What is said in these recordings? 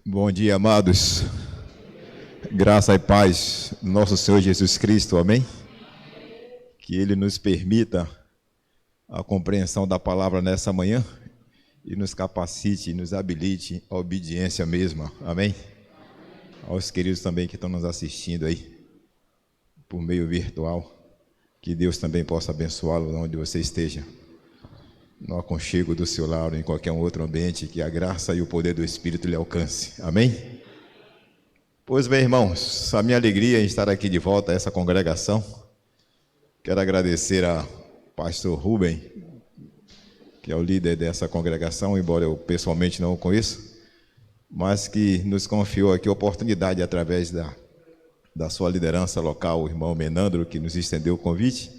Bom dia, amados. Graça e paz do nosso Senhor Jesus Cristo, amém? Que Ele nos permita a compreensão da palavra nessa manhã e nos capacite, nos habilite a obediência mesma, amém? Aos queridos também que estão nos assistindo aí, por meio virtual, que Deus também possa abençoá-los onde você esteja, no aconchego do seu lar ou em qualquer outro ambiente, que a graça e o poder do Espírito lhe alcance, amém? Pois bem, irmãos, a minha alegria em estar aqui de volta a essa congregação. Quero agradecer ao pastor Rubem, que é o líder dessa congregação, embora eu pessoalmente não o conheça, mas que nos confiou aqui a oportunidade através da sua liderança local, o irmão Menandro, que nos estendeu o convite,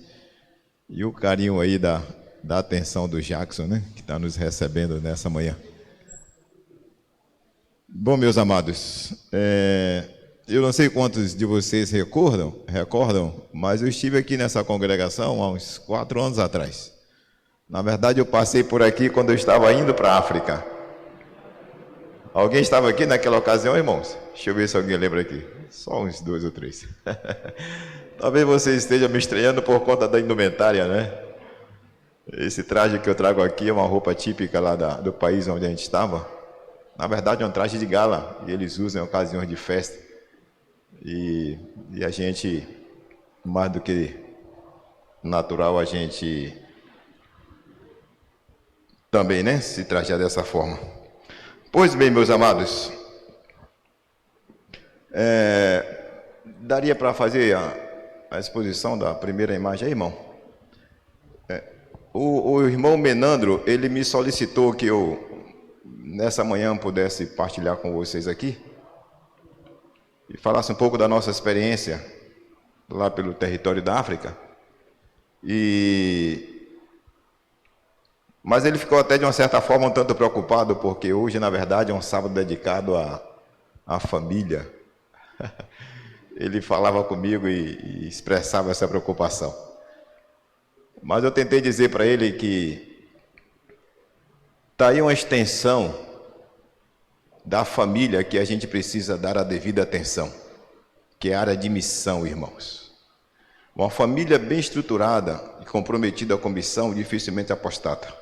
e o carinho aí da atenção do Jackson, né, que está nos recebendo nessa manhã. Bom, meus amados, eu não sei quantos de vocês recordam, mas eu estive aqui nessa congregação há uns 4 anos atrás. Na verdade, eu passei por aqui quando eu estava indo para a África. Alguém estava aqui naquela ocasião, irmãos? Deixa eu ver se alguém lembra aqui. Só uns 2 ou 3. Talvez você esteja me estranhando por conta da indumentária, né? Esse traje que eu trago aqui é uma roupa típica lá do país onde a gente estava. Na verdade, é um traje de gala, e eles usam em ocasiões de festa. E a gente, mais do que natural, a gente também, né, se trajar dessa forma. Pois bem, meus amados, daria para fazer a exposição da primeira imagem aí, irmão? O irmão Menandro, ele me solicitou que eu, nessa manhã, pudesse partilhar com vocês aqui e falasse um pouco da nossa experiência lá pelo território da África. Mas ele ficou até de uma certa forma um tanto preocupado, porque hoje, na verdade, é um sábado dedicado à família. Ele falava comigo e expressava essa preocupação. Mas eu tentei dizer para ele que está aí uma extensão da família que a gente precisa dar a devida atenção, que é a área de missão, irmãos. Uma família bem estruturada e comprometida com missão dificilmente apostata.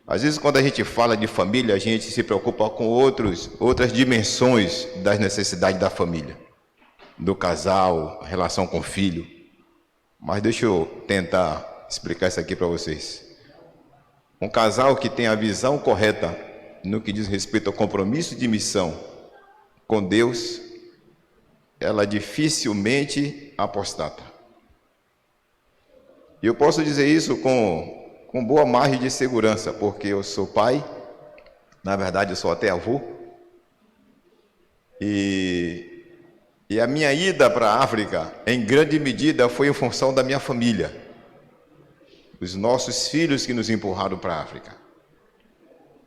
Às vezes, quando a gente fala de família, a gente se preocupa com outras dimensões das necessidades da família, do casal, a relação com o filho. Mas deixa eu tentar explicar isso aqui para vocês. Um casal que tem a visão correta no que diz respeito ao compromisso de missão com Deus, ela dificilmente apostata. E eu posso dizer isso com boa margem de segurança, porque eu sou pai, na verdade eu sou até avô, e a minha ida para a África, em grande medida, foi em função da minha família. Os nossos filhos que nos empurraram para a África.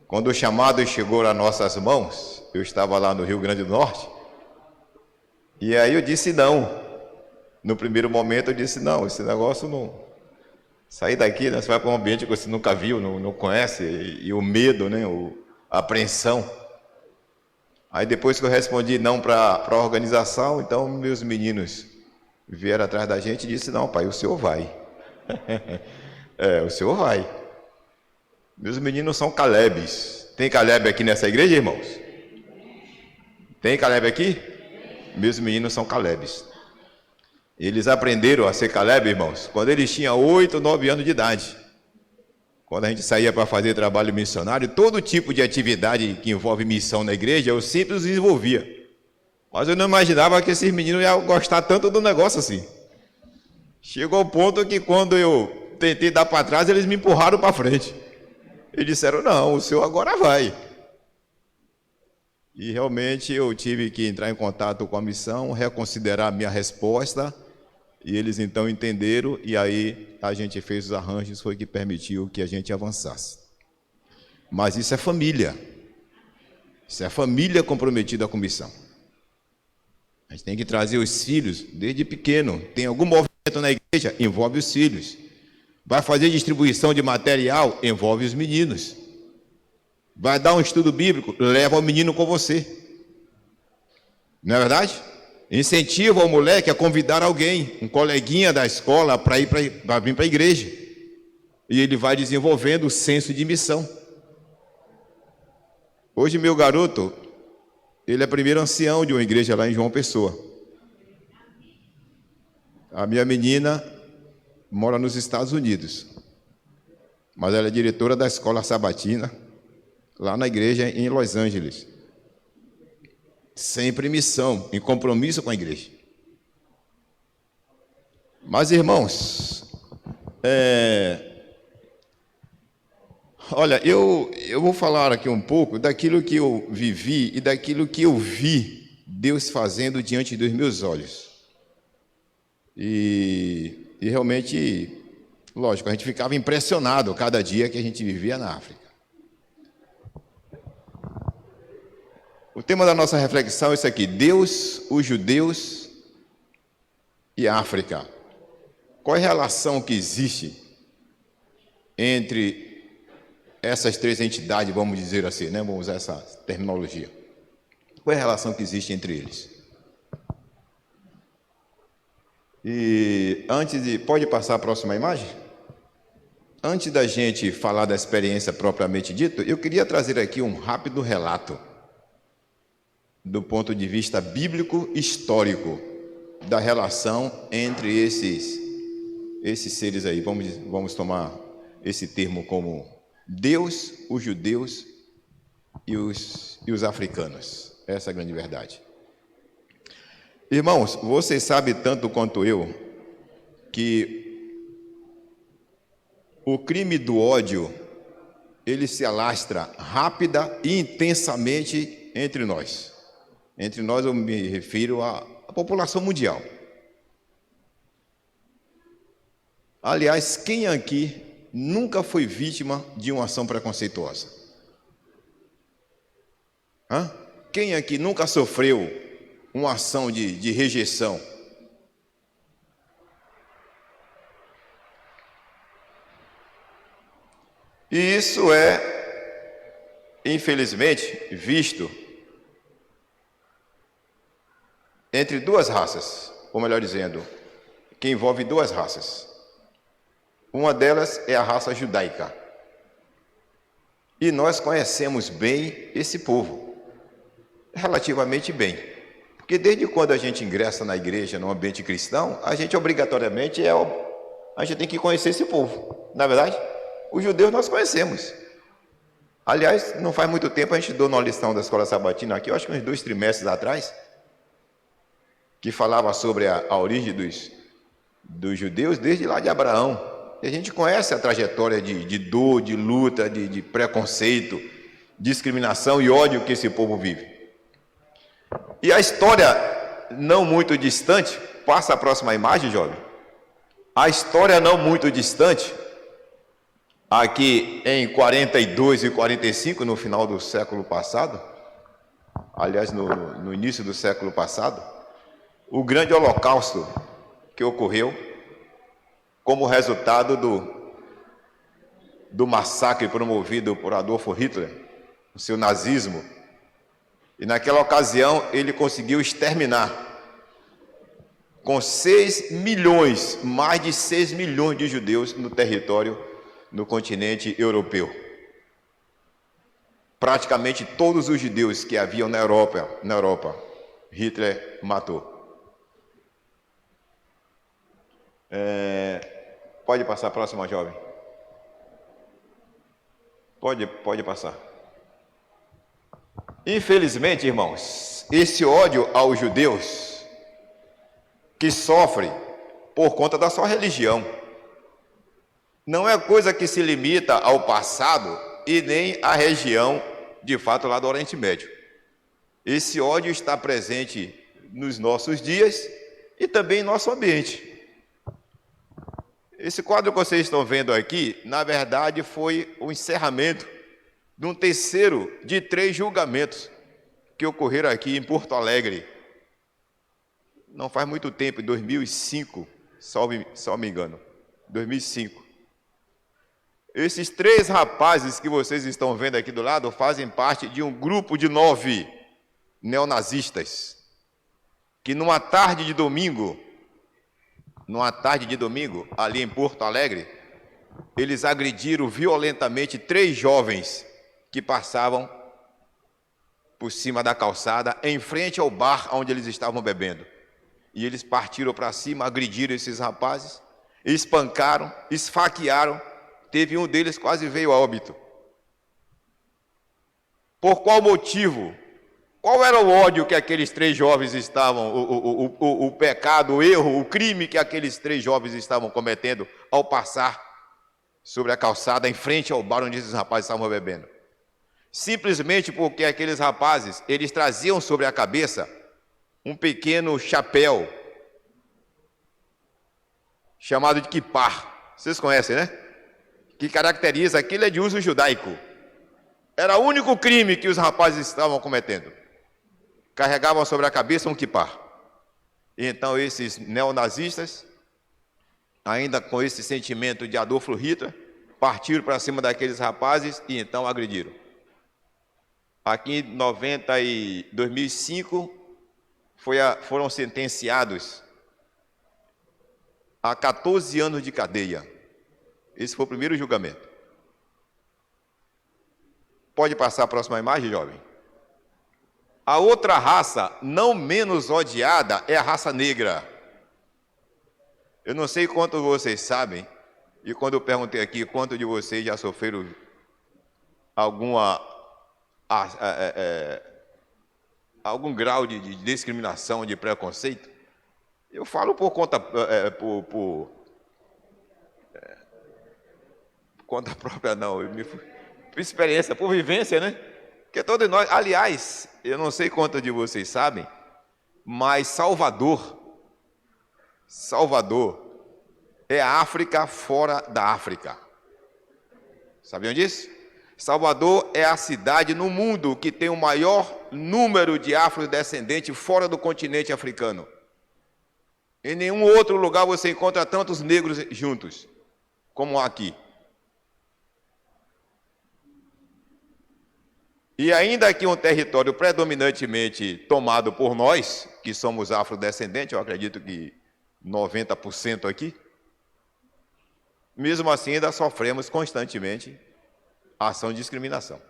Quando o chamado chegou às nossas mãos, eu estava lá no Rio Grande do Norte, e aí eu disse não. No primeiro momento eu disse não, esse negócio não... Sair daqui, né, você vai para um ambiente que você nunca viu, não conhece, e o medo, né, a apreensão. Aí depois que eu respondi não para a organização, então meus meninos vieram atrás da gente e disseram, não, pai, o senhor vai. O senhor vai. Meus meninos são Calebes. Tem Caleb aqui nessa igreja, irmãos? Tem Caleb aqui? Meus meninos são Calebes. Eles aprenderam a ser Caleb, irmãos, quando eles tinham 8 ou 9 anos de idade. Quando a gente saía para fazer trabalho missionário, todo tipo de atividade que envolve missão na igreja, eu sempre os desenvolvia. Mas eu não imaginava que esses meninos iam gostar tanto do negócio assim. Chegou ao ponto que quando eu tentei dar para trás, eles me empurraram para frente. Eles disseram, não, o senhor agora vai. E realmente eu tive que entrar em contato com a missão, reconsiderar a minha resposta, e eles então entenderam, e aí a gente fez os arranjos, foi que permitiu que a gente avançasse. Mas isso é família. Isso é família comprometida com missão. A gente tem que trazer os filhos desde pequeno. Tem algum movimento na igreja? Envolve os filhos. Vai fazer distribuição de material? Envolve os meninos. Vai dar um estudo bíblico, leva o menino com você. Não é verdade? Incentiva o moleque a convidar alguém, um coleguinha da escola, para vir para a igreja. E ele vai desenvolvendo o senso de missão. Hoje, meu garoto, ele é primeiro ancião de uma igreja lá em João Pessoa. A minha menina mora nos Estados Unidos, mas ela é diretora da escola sabatina, lá na igreja em Los Angeles. Sempre em missão, em compromisso com a igreja. Mas, irmãos, olha, eu vou falar aqui um pouco daquilo que eu vivi e daquilo que eu vi Deus fazendo diante dos meus olhos. E realmente, lógico, a gente ficava impressionado cada dia que a gente vivia na África. O tema da nossa reflexão é isso aqui: Deus, os judeus e a África. Qual é a relação que existe entre essas três entidades, vamos dizer assim, né? Vamos usar essa terminologia. Qual é a relação que existe entre eles? E pode passar a próxima imagem? Antes da gente falar da experiência propriamente dita, eu queria trazer aqui um rápido relato do ponto de vista bíblico histórico da relação entre esses seres aí. Vamos tomar esse termo como Deus, os judeus e os africanos. Essa é a grande verdade. Irmãos, você sabe tanto quanto eu que o crime do ódio, ele se alastra rápida e intensamente entre nós. Entre nós eu me refiro à população mundial. Aliás, quem aqui nunca foi vítima de uma ação preconceituosa? Quem aqui nunca sofreu uma ação de rejeição? E isso é, infelizmente, visto entre duas raças, ou melhor dizendo, que envolve duas raças. Uma delas é a raça judaica. E nós conhecemos bem esse povo, relativamente bem. Porque desde quando a gente ingressa na igreja, no ambiente cristão, a gente obrigatoriamente a gente tem que conhecer esse povo. Na verdade, os judeus nós conhecemos. Aliás, não faz muito tempo a gente deu uma lição da escola sabatina aqui, eu acho que uns 2 trimestres atrás, que falava sobre a origem dos judeus desde lá de Abraão. E a gente conhece a trajetória de dor, de luta, de preconceito, discriminação e ódio que esse povo vive. E a história não muito distante, passa a próxima imagem, jovem. A história não muito distante, aqui em 42 e 45, no final do século passado, aliás, no início do século passado, o grande holocausto que ocorreu como resultado do massacre promovido por Adolf Hitler, o seu nazismo. E naquela ocasião ele conseguiu exterminar com 6 milhões, mais de 6 milhões de judeus no território, no continente europeu. Praticamente todos os judeus que haviam na Europa, Hitler matou. Pode passar a próxima, jovem. Pode passar. Infelizmente, irmãos, esse ódio aos judeus que sofre por conta da sua religião não é coisa que se limita ao passado e nem à região, de fato, lá do Oriente Médio. Esse ódio está presente nos nossos dias e também em nosso ambiente. Esse quadro que vocês estão vendo aqui, na verdade, foi o encerramento de um terceiro de 3 julgamentos que ocorreram aqui em Porto Alegre. Não faz muito tempo, em 2005, só me engano, 2005. Esses 3 rapazes que vocês estão vendo aqui do lado fazem parte de um grupo de 9 neonazistas que numa tarde de domingo, ali em Porto Alegre, eles agrediram violentamente 3 jovens que passavam por cima da calçada, em frente ao bar onde eles estavam bebendo. E eles partiram para cima, agrediram esses rapazes, espancaram, esfaquearam. Teve um deles quase veio a óbito. Por qual motivo? Qual era o ódio que aqueles 3 jovens estavam, o pecado, o erro, o crime que aqueles 3 jovens estavam cometendo ao passar sobre a calçada em frente ao bar onde esses rapazes estavam bebendo? Simplesmente porque aqueles rapazes, eles traziam sobre a cabeça um pequeno chapéu chamado de kippah. Vocês conhecem, né? Que caracteriza, aquilo é de uso judaico. Era o único crime que os rapazes estavam cometendo. Carregavam sobre a cabeça um kippah. E então esses neonazistas, ainda com esse sentimento de Adolf Hitler, partiram para cima daqueles rapazes e então agrediram. Aqui em 2005, foram sentenciados a 14 anos de cadeia. Esse foi o primeiro julgamento. Pode passar a próxima imagem, jovem? A outra raça, não menos odiada, é a raça negra. Eu não sei quantos vocês sabem, e quando eu perguntei aqui quantos de vocês já sofreram algum grau de discriminação, de preconceito, eu falo por conta conta própria não, por experiência, por vivência, né? Porque todos nós, aliás, eu não sei quantos de vocês sabem, mas Salvador é a África fora da África. Sabiam disso? Salvador é a cidade no mundo que tem o maior número de afrodescendentes fora do continente africano. Em nenhum outro lugar você encontra tantos negros juntos como aqui. E ainda que um território predominantemente tomado por nós, que somos afrodescendentes, eu acredito que 90% aqui, mesmo assim ainda sofremos constantemente ação de discriminação.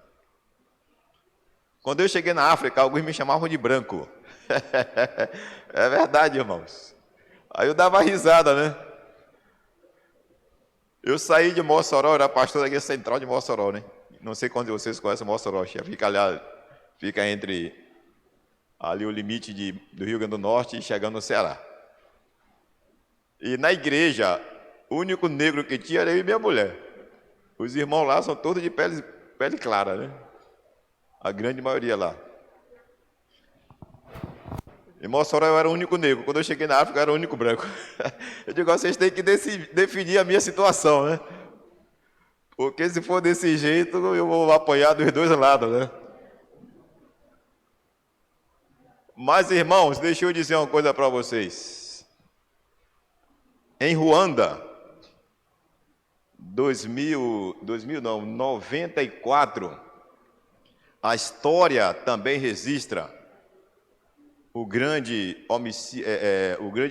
Quando eu cheguei na África, alguns me chamavam de branco. É verdade, irmãos. Aí eu dava risada, né? Eu saí de Mossoró, era pastor da igreja central de Mossoró, né? Não sei quantos de vocês conhecem Mossoró, fica entre ali o limite do Rio Grande do Norte e chegando no Ceará. E na igreja, o único negro que tinha era eu e minha mulher. Os irmãos lá são todos de pele clara, né? A grande maioria lá. Em Mossoró eu era o único negro. Quando eu cheguei na África eu era o único branco. Eu digo, vocês têm que definir a minha situação, né? Porque se for desse jeito, eu vou apanhar dos 2 lados, né? Mas, irmãos, deixa eu dizer uma coisa para vocês. Em Ruanda, 94, a história também registra o grande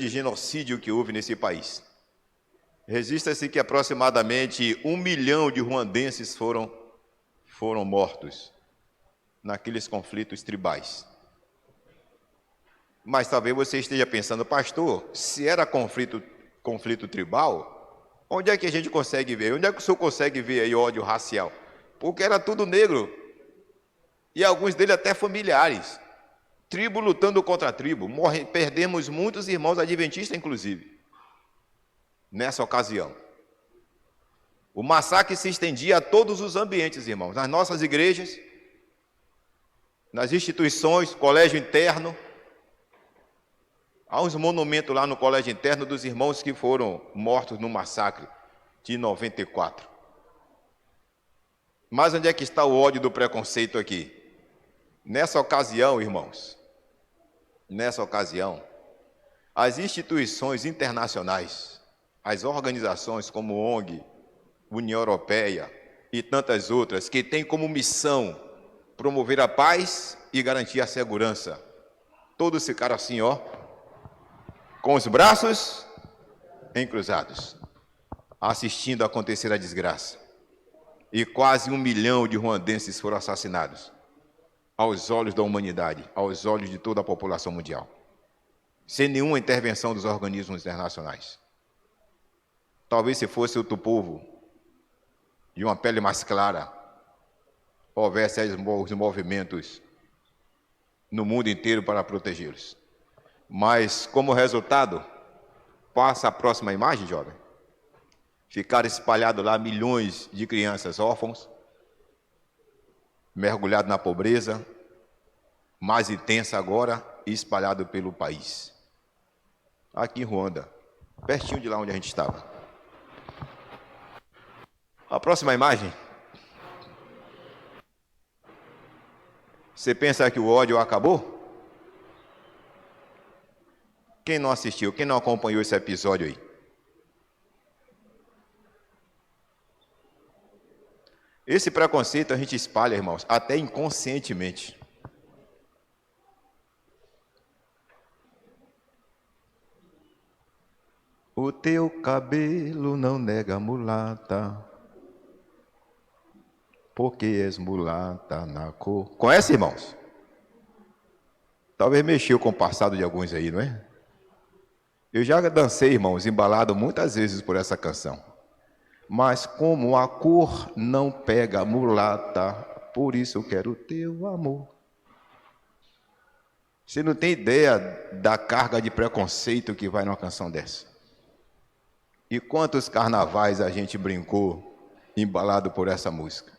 genocídio que houve nesse país. Registra-se que aproximadamente 1 milhão de ruandenses foram mortos naqueles conflitos tribais. Mas talvez você esteja pensando, pastor, se era conflito tribal, onde é que a gente consegue ver? Onde é que o senhor consegue ver aí ódio racial? Porque era tudo negro. E alguns deles até familiares. Tribo lutando contra tribo. Perdemos muitos irmãos adventistas, inclusive, nessa ocasião. O massacre se estendia a todos os ambientes, irmãos. Nas nossas igrejas, nas instituições, colégio interno. Há uns monumentos lá no colégio interno dos irmãos que foram mortos no massacre de 94. Mas onde é que está o ódio do preconceito aqui? Nessa ocasião, irmãos, as instituições internacionais, as organizações como ONG, União Europeia e tantas outras, que têm como missão promover a paz e garantir a segurança. Todos ficaram assim, ó, com os braços encruzados, assistindo acontecer a desgraça. E quase 1 milhão de ruandenses foram assassinados, aos olhos da humanidade, aos olhos de toda a população mundial, sem nenhuma intervenção dos organismos internacionais. Talvez se fosse outro povo, de uma pele mais clara, houvesse os movimentos no mundo inteiro para protegê-los. Mas, como resultado, passa a próxima imagem, jovem. Ficaram espalhados lá milhões de crianças órfãos, mergulhados na pobreza, mais intensa agora, e espalhado pelo país. Aqui em Ruanda, pertinho de lá onde a gente estava. A próxima imagem. Você pensa que o ódio acabou? Quem não assistiu, quem não acompanhou esse episódio aí? Esse preconceito a gente espalha, irmãos, até inconscientemente. O teu cabelo não nega mulata, porque és mulata na cor. Conhece, irmãos? Talvez mexeu com o passado de alguns aí, não é? Eu já dancei, irmãos, embalado muitas vezes por essa canção. Mas como a cor não pega mulata, por isso eu quero o teu amor. Você não tem ideia da carga de preconceito que vai numa canção dessa. E quantos carnavais a gente brincou embalado por essa música,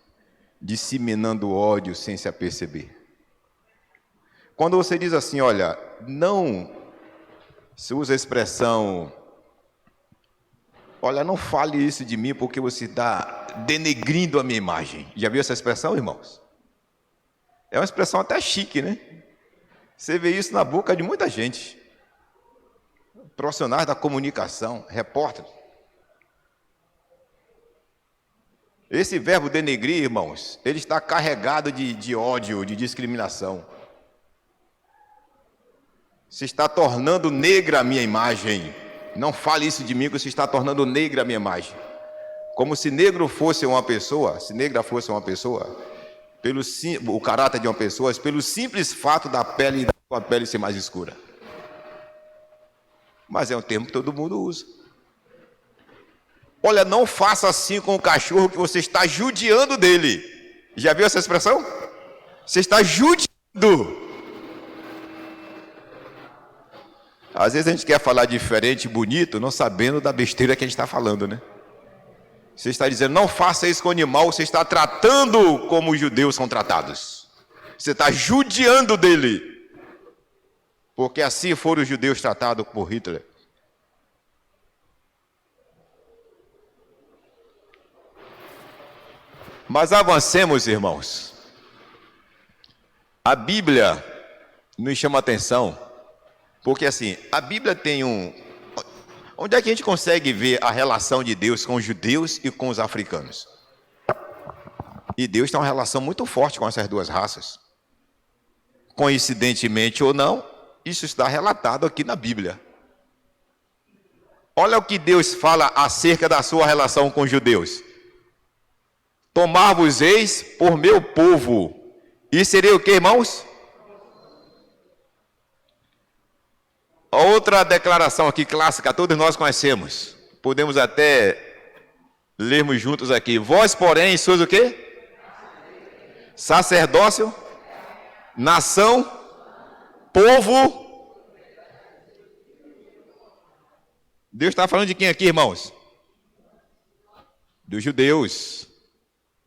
disseminando ódio sem se aperceber. Quando você diz assim, olha, não se usa a expressão, olha, não fale isso de mim porque você está denegrindo a minha imagem. Já viu essa expressão, irmãos? É uma expressão até chique, né? Você vê isso na boca de muita gente. Profissionais da comunicação, repórteres. Esse verbo denegrir, irmãos, ele está carregado de ódio, de discriminação. Se está tornando negra a minha imagem. Não fale isso de mim, que você está tornando negra a minha imagem. Como se negro fosse uma pessoa, se negra fosse uma pessoa, o caráter de uma pessoa, pelo simples fato da sua pele ser mais escura. Mas é um termo que todo mundo usa. Olha, não faça assim com o cachorro que você está judiando dele. Já viu essa expressão? Você está judiando. Às vezes a gente quer falar diferente, bonito, não sabendo da besteira que a gente está falando, né? Você está dizendo, não faça isso com o animal, você está tratando como os judeus são tratados. Você está judiando dele. Porque assim foram os judeus tratados por Hitler. Mas avancemos, irmãos. A Bíblia nos chama a atenção, porque assim, a Bíblia tem onde é que a gente consegue ver a relação de Deus com os judeus e com os africanos? E Deus tem uma relação muito forte com essas duas raças. Coincidentemente ou não, isso está relatado aqui na Bíblia. Olha o que Deus fala acerca da sua relação com os judeus. Tomar-vos-eis por meu povo. E seria o que, irmãos? Outra declaração aqui clássica, todos nós conhecemos. Podemos até lermos juntos aqui. Vós, porém, sois o quê? Sacerdócio, nação, povo. Deus está falando de quem aqui, irmãos? Dos judeus.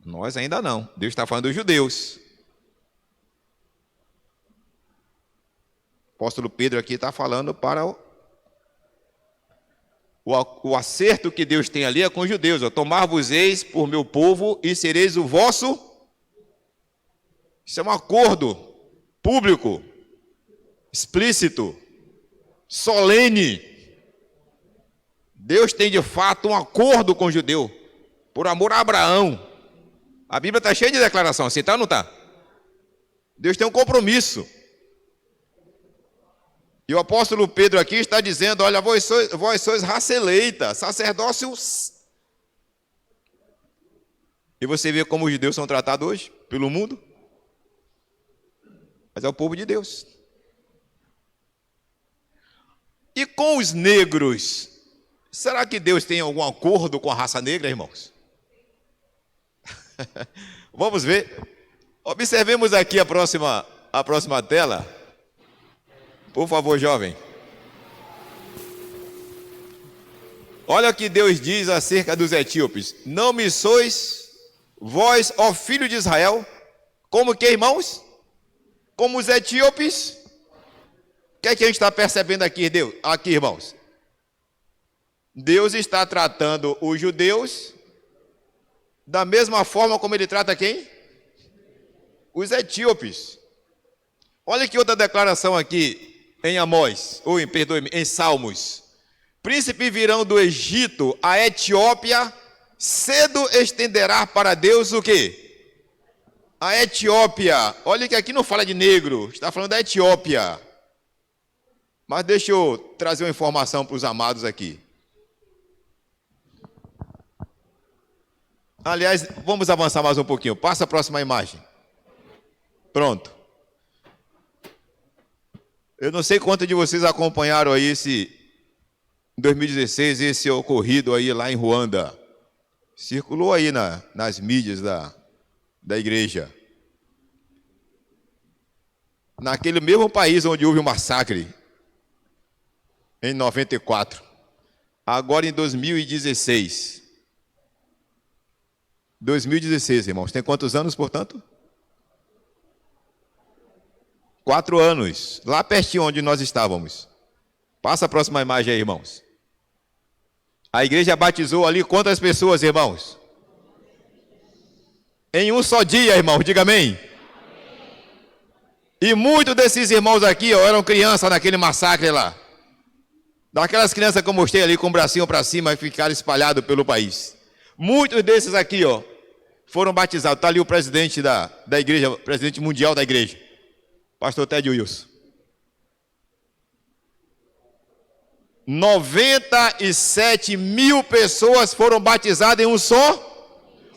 Nós ainda não. Deus está falando dos judeus. O apóstolo Pedro aqui está falando para o acerto que Deus tem ali é com os judeus. Tomar-vos-eis por meu povo e sereis o vosso. Isso é um acordo público, explícito, solene. Deus tem de fato um acordo com o judeu por amor a Abraão. A Bíblia está cheia de declaração, assim, tá ou não está? Deus tem um compromisso. E o apóstolo Pedro aqui está dizendo, olha, vós sois raça eleita, sacerdócio. E você vê como os judeus são tratados hoje, pelo mundo. Mas é o povo de Deus. E com os negros, será que Deus tem algum acordo com a raça negra, irmãos? Vamos ver. Observemos aqui a próxima tela. Por favor, jovem. Olha o que Deus diz acerca dos etíopes. Não me sois vós, ó filho de Israel, como que, irmãos? Como os etíopes. O que é que a gente está percebendo aqui, Deus? Aqui, irmãos. Deus está tratando os judeus da mesma forma como ele trata quem? Os etíopes. Olha que outra declaração aqui em Amós, em Salmos. Príncipe virão do Egito, a Etiópia, cedo estenderá para Deus o quê? A Etiópia. Olha que aqui não fala de negro, está falando da Etiópia. Mas deixa eu trazer uma informação para os amados aqui. Aliás, vamos avançar mais um pouquinho. Passa a próxima imagem. Pronto. Eu não sei quantos de vocês acompanharam aí em 2016, esse ocorrido aí lá em Ruanda. Circulou aí nas mídias da igreja. Naquele mesmo país onde houve o massacre, em 94. Agora em 2016. 2016, irmãos. Tem quantos anos, portanto? 4 anos. Lá pertinho onde nós estávamos. Passa a próxima imagem aí, irmãos. A igreja batizou ali quantas pessoas, irmãos? Em um só dia, irmãos. Diga amém. E muitos desses irmãos aqui, ó, eram crianças naquele massacre lá. Daquelas crianças que eu mostrei ali com o bracinho para cima e ficaram espalhados pelo país. Muitos desses aqui, ó, foram batizados. Está ali o presidente da igreja, o presidente mundial da igreja, pastor Ted Wilson. 97 mil pessoas foram batizadas em um só.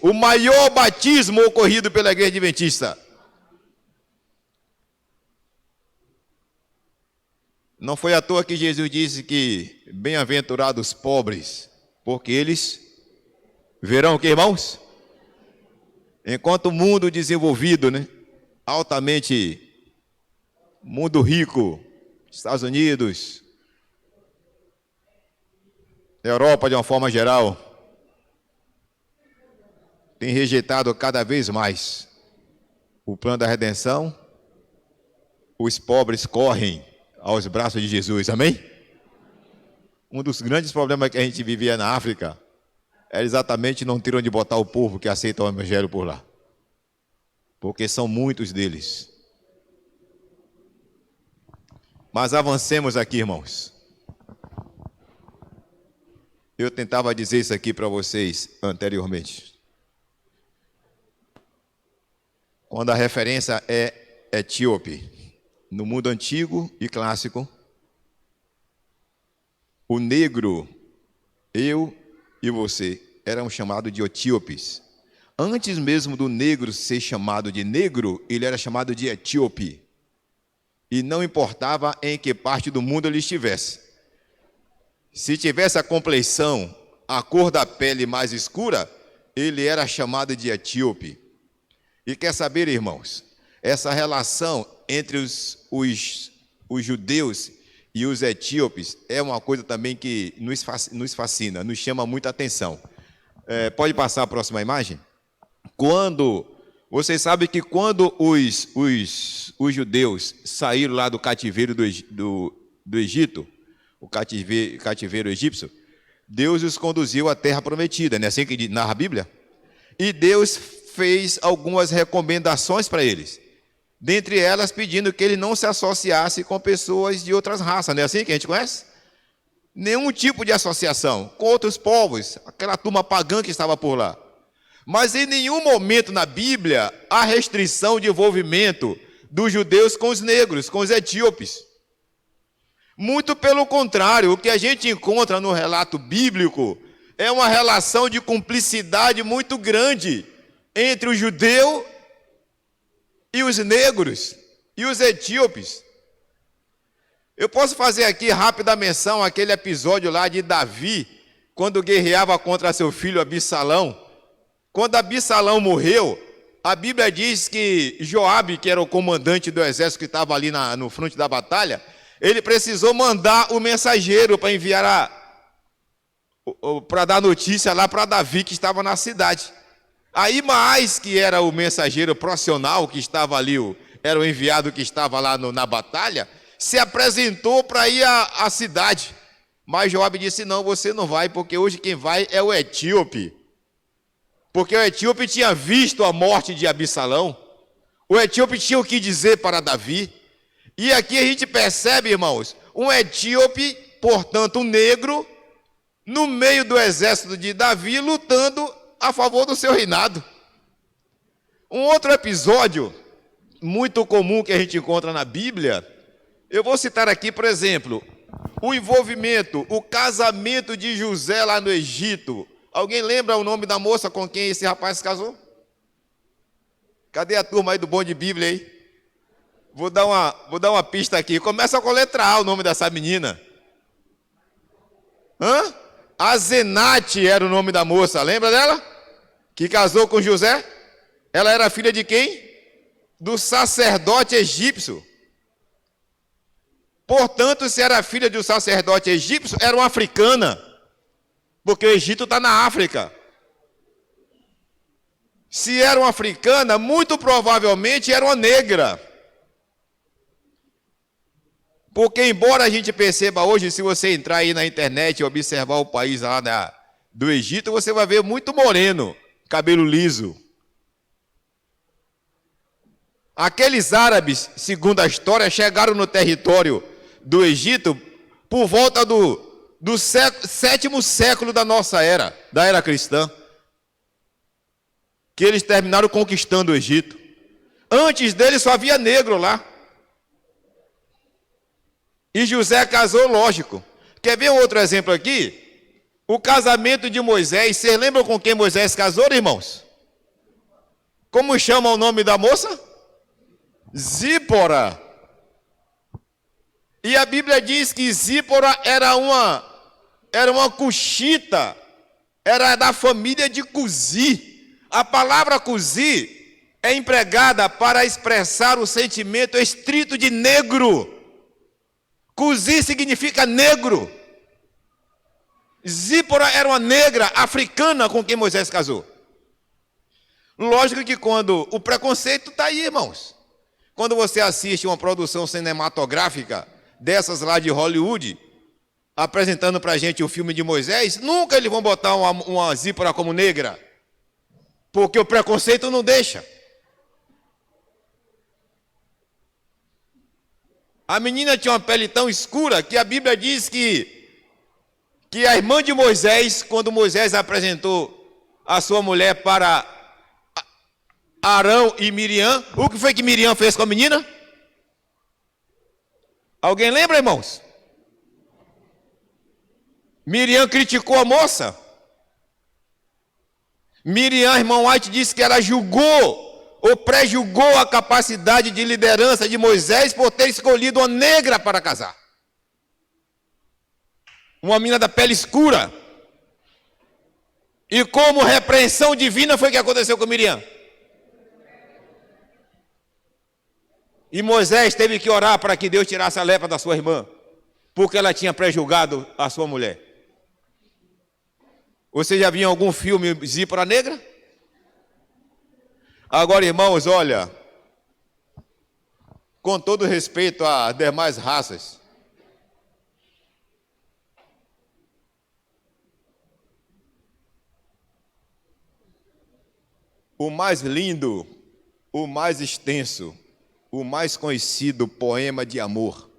O maior batismo ocorrido pela igreja adventista. Não foi à toa que Jesus disse que bem-aventurados os pobres, porque eles verão o que, irmãos? Enquanto o mundo desenvolvido, né, altamente, mundo rico, Estados Unidos, Europa de uma forma geral, tem rejeitado cada vez mais o plano da redenção, os pobres correm aos braços de Jesus, amém? Um dos grandes problemas que a gente vivia na África era exatamente não ter onde botar o povo que aceita o evangelho por lá. Porque são muitos deles. Mas avancemos aqui, irmãos. Eu tentava dizer isso aqui para vocês anteriormente. Quando a referência é etíope, no mundo antigo e clássico, o negro, eu e você, eram chamados de etíopes. Antes mesmo do negro ser chamado de negro, ele era chamado de etíope. E não importava em que parte do mundo ele estivesse. Se tivesse a compleição, a cor da pele mais escura, ele era chamado de etíope. E quer saber, irmãos, essa relação entre os judeus e os etíopes é uma coisa também que nos fascina, nos chama muita atenção. Pode passar a próxima imagem? Vocês sabem que quando os judeus saíram lá do cativeiro do Egito, o cativeiro egípcio, Deus os conduziu à terra prometida, não é assim que narra a Bíblia? E Deus fez algumas recomendações para eles. Dentre elas, pedindo que ele não se associasse com pessoas de outras raças, não é assim que a gente conhece? Nenhum tipo de associação com outros povos, aquela turma pagã que estava por lá. Mas em nenhum momento na Bíblia há restrição de envolvimento dos judeus com os negros, com os etíopes. Muito pelo contrário, o que a gente encontra no relato bíblico é uma relação de cumplicidade muito grande entre o judeu e os negros e os etíopes. Eu posso fazer aqui rápida menção àquele episódio lá de Davi, quando guerreava contra seu filho Absalão. Quando Absalão morreu, a Bíblia diz que Joabe, que era o comandante do exército que estava ali no fronte da batalha, ele precisou mandar o mensageiro para enviar para dar notícia lá para Davi, que estava na cidade. Aí Maás, que era o mensageiro profissional que estava ali, era o enviado que estava lá na batalha, se apresentou para ir à cidade. Mas Joabe disse, não, você não vai, porque hoje quem vai é o etíope. Porque o etíope tinha visto a morte de Absalão. O etíope tinha o que dizer para Davi. E aqui a gente percebe, irmãos, um etíope, portanto um negro, no meio do exército de Davi, lutando a favor do seu reinado. Um outro episódio muito comum que a gente encontra na Bíblia, eu vou citar aqui, por exemplo, o envolvimento, o casamento de José lá no Egito. Alguém lembra o nome da moça com quem esse rapaz se casou? Cadê a turma aí do Bom de Bíblia aí? Vou dar uma pista aqui. Começa com a letra A o nome dessa menina. Azenate era o nome da moça, lembra dela? Que casou com José? Ela era filha de quem? Do sacerdote egípcio. Portanto, se era filha de um sacerdote egípcio, era uma africana. Porque o Egito está na África. Se era uma africana, muito provavelmente era uma negra. Porque embora a gente perceba hoje, se você entrar aí na internet e observar o país lá do Egito, você vai ver muito moreno, cabelo liso. Aqueles árabes, segundo a história, chegaram no território do Egito por volta do sétimo século da nossa era, da era cristã, que eles terminaram conquistando o Egito. Antes deles só havia negro lá. E José casou, lógico. Quer ver um outro exemplo aqui? O casamento de Moisés. Vocês lembram com quem Moisés casou, irmãos? Como chama o nome da moça? Zípora. E a Bíblia diz que Zípora era uma cuxita, era da família de Cusi. A palavra Cusi é empregada para expressar o sentimento estrito de negro. Cusi significa negro. Zípora era uma negra africana com quem Moisés casou. Lógico que quando o preconceito está aí, irmãos. Quando você assiste uma produção cinematográfica dessas lá de Hollywood, apresentando para a gente o filme de Moisés, nunca eles vão botar uma Zípora como negra. Porque o preconceito não deixa. A menina tinha uma pele tão escura que a Bíblia diz que a irmã de Moisés, quando Moisés apresentou a sua mulher para Arão e Miriam, o que foi que Miriam fez com a menina? Alguém lembra, irmãos? Miriam criticou a moça. Miriam, irmão White, disse que ela julgou ou prejulgou a capacidade de liderança de Moisés por ter escolhido uma negra para casar. Uma menina da pele escura. E como repreensão divina foi o que aconteceu com Miriam. E Moisés teve que orar para que Deus tirasse a lepra da sua irmã, porque ela tinha prejulgado a sua mulher. Você já viu em algum filme Zípora negra? Agora, irmãos, olha, com todo respeito às demais raças, o mais lindo, o mais extenso, o mais conhecido poema de amor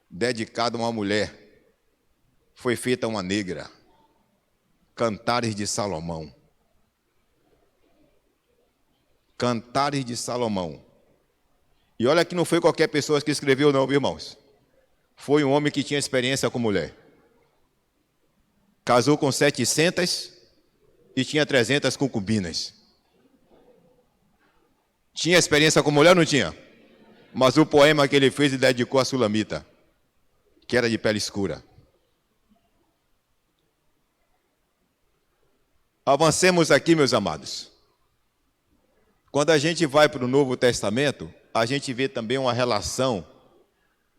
dedicado a uma mulher foi feito a uma negra. Cantares de Salomão. Cantares de Salomão. E olha que não foi qualquer pessoa que escreveu não, irmãos. Foi um homem que tinha experiência com mulher. Casou com 700 e tinha 300 concubinas. Tinha experiência com mulher ou não tinha? Mas o poema que ele fez, ele dedicou a Sulamita, que era de pele escura. Avancemos aqui, meus amados. Quando a gente vai para o Novo Testamento, a gente vê também uma relação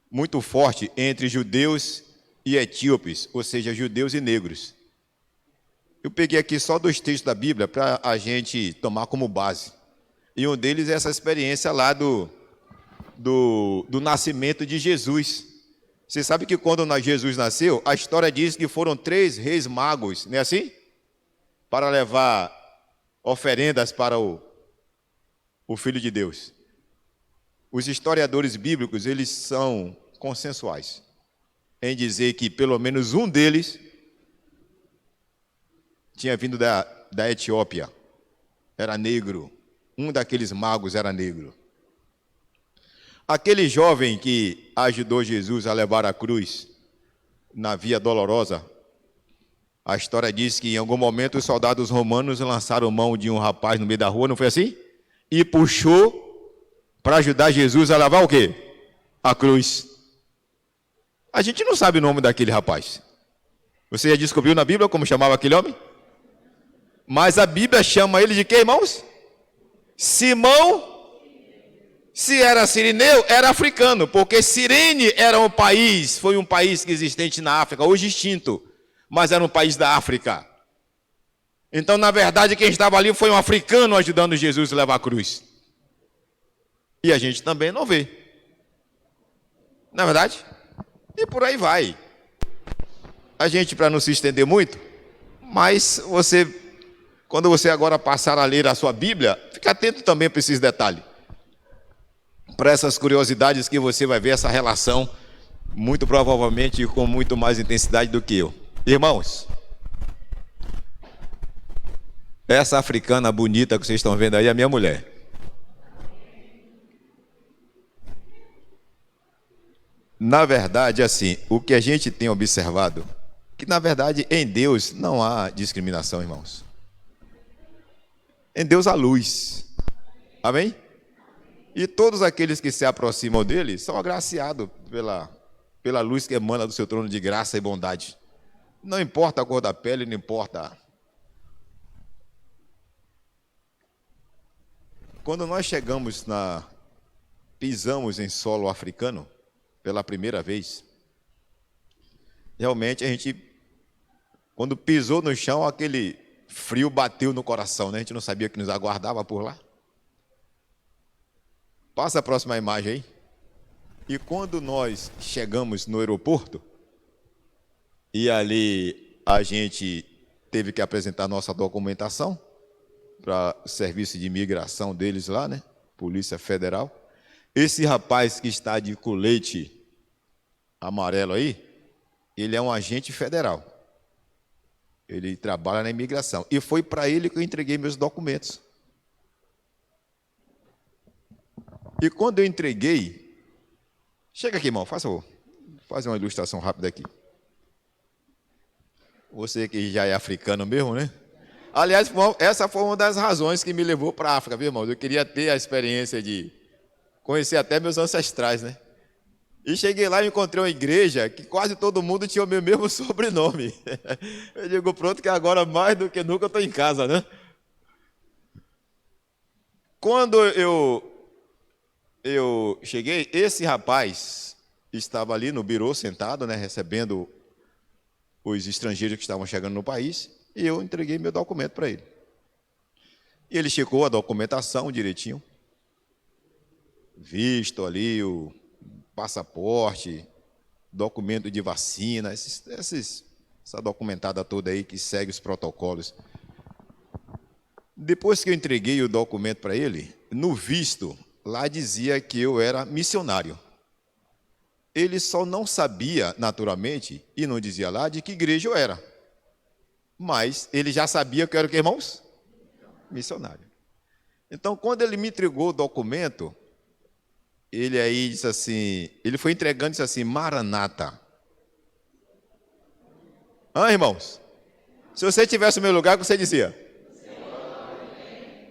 muito forte entre judeus e etíopes, ou seja, judeus e negros. Eu peguei aqui só 2 textos da Bíblia para a gente tomar como base. E um deles é essa experiência lá do nascimento de Jesus. Você sabe que quando Jesus nasceu, a história diz que foram 3 reis magos, não é assim? Para levar oferendas para o Filho de Deus. Os historiadores bíblicos, eles são consensuais em dizer que pelo menos um deles tinha vindo da Etiópia, era negro. Um daqueles magos era negro. Aquele jovem que ajudou Jesus a levar a cruz na Via Dolorosa, a história diz que em algum momento os soldados romanos lançaram mão de um rapaz no meio da rua, não foi assim? E puxou para ajudar Jesus a levar o quê? A cruz. A gente não sabe o nome daquele rapaz. Você já descobriu na Bíblia como chamava aquele homem? Mas a Bíblia chama ele de quê, irmãos? Simão. Se era sirineu, era africano, porque Cirene era um país, foi um país que existente na África, hoje extinto, mas era um país da África. Então, na verdade, quem estava ali foi um africano ajudando Jesus a levar a cruz. E a gente também não vê. Não é verdade? E por aí vai. A gente, para não se estender muito, mas quando você agora passar a ler a sua Bíblia, fique atento também para esses detalhes. Para essas curiosidades que você vai ver essa relação, muito provavelmente com muito mais intensidade do que eu. Irmãos, essa africana bonita que vocês estão vendo aí é a minha mulher. Na verdade, assim, o que a gente tem observado, que na verdade em Deus não há discriminação, irmãos. Em Deus há luz. Amém? E todos aqueles que se aproximam dele são agraciados pela luz que emana do seu trono de graça e bondade. Não importa a cor da pele, não importa. Quando nós pisamos em solo africano pela primeira vez, realmente a gente, quando pisou no chão, aquele frio bateu no coração, né? A gente não sabia o que nos aguardava por lá. Passa a próxima imagem aí. E quando nós chegamos no aeroporto, e ali a gente teve que apresentar nossa documentação para o serviço de imigração deles lá, né? Polícia Federal. Esse rapaz que está de colete amarelo aí, ele é um agente federal. Ele trabalha na imigração. E foi para ele que eu entreguei meus documentos. E quando eu entreguei... Chega aqui, irmão, faz favor. Faz uma ilustração rápida aqui. Você que já é africano mesmo, né? Aliás, essa foi uma das razões que me levou para a África, viu, irmãos? Eu queria ter a experiência de conhecer até meus ancestrais, né? E cheguei lá e encontrei uma igreja que quase todo mundo tinha o meu mesmo sobrenome. Eu digo, pronto, que agora mais do que nunca eu estou em casa, né? Quando eu cheguei, esse rapaz estava ali no birô sentado, né, recebendo os estrangeiros que estavam chegando no país, e eu entreguei meu documento para ele. E ele checou a documentação direitinho, visto ali, o passaporte, documento de vacina, essa documentada toda aí que segue os protocolos. Depois que eu entreguei o documento para ele, no visto, lá dizia que eu era missionário. Ele só não sabia, naturalmente, e não dizia lá, de que igreja eu era. Mas ele já sabia que eu era o que, irmãos? Missionário. Então, quando ele me entregou o documento, ele aí disse assim, ele foi entregando e disse assim, Maranata. Irmãos? Se você tivesse no meu lugar, o que você dizia?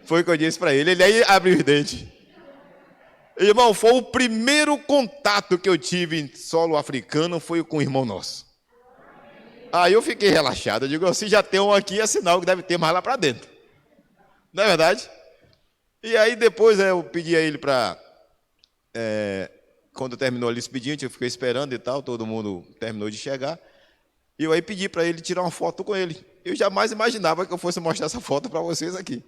Foi o que eu disse para ele. Ele aí abriu os dentes. Irmão, foi o primeiro contato que eu tive em solo africano, foi com o irmão nosso. Aí eu fiquei relaxado. Eu digo, se já tem um aqui, é sinal que deve ter mais lá para dentro. Não é verdade? E aí depois eu pedi a ele para... quando terminou ali esse expediente, eu fiquei esperando e tal, todo mundo terminou de chegar. E eu aí pedi para ele tirar uma foto com ele. Eu jamais imaginava que eu fosse mostrar essa foto para vocês aqui.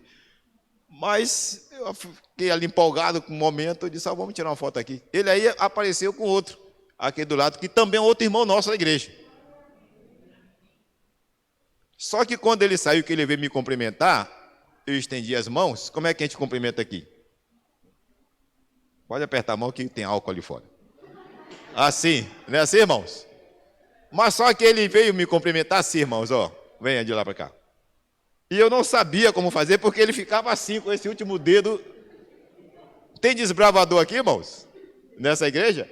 Mas eu fiquei ali empolgado com o momento, eu disse, vamos tirar uma foto aqui. Ele aí apareceu com outro, aqui do lado, que também é outro irmão nosso da igreja. Só que quando ele saiu, que ele veio me cumprimentar, eu estendi as mãos. Como é que a gente cumprimenta aqui? Pode apertar a mão que tem álcool ali fora. Assim, não é assim, irmãos? Mas só que ele veio me cumprimentar assim, irmãos, ó. Venha de lá para cá. E eu não sabia como fazer, porque ele ficava assim, com esse último dedo. Tem desbravador aqui, irmãos? Nessa igreja?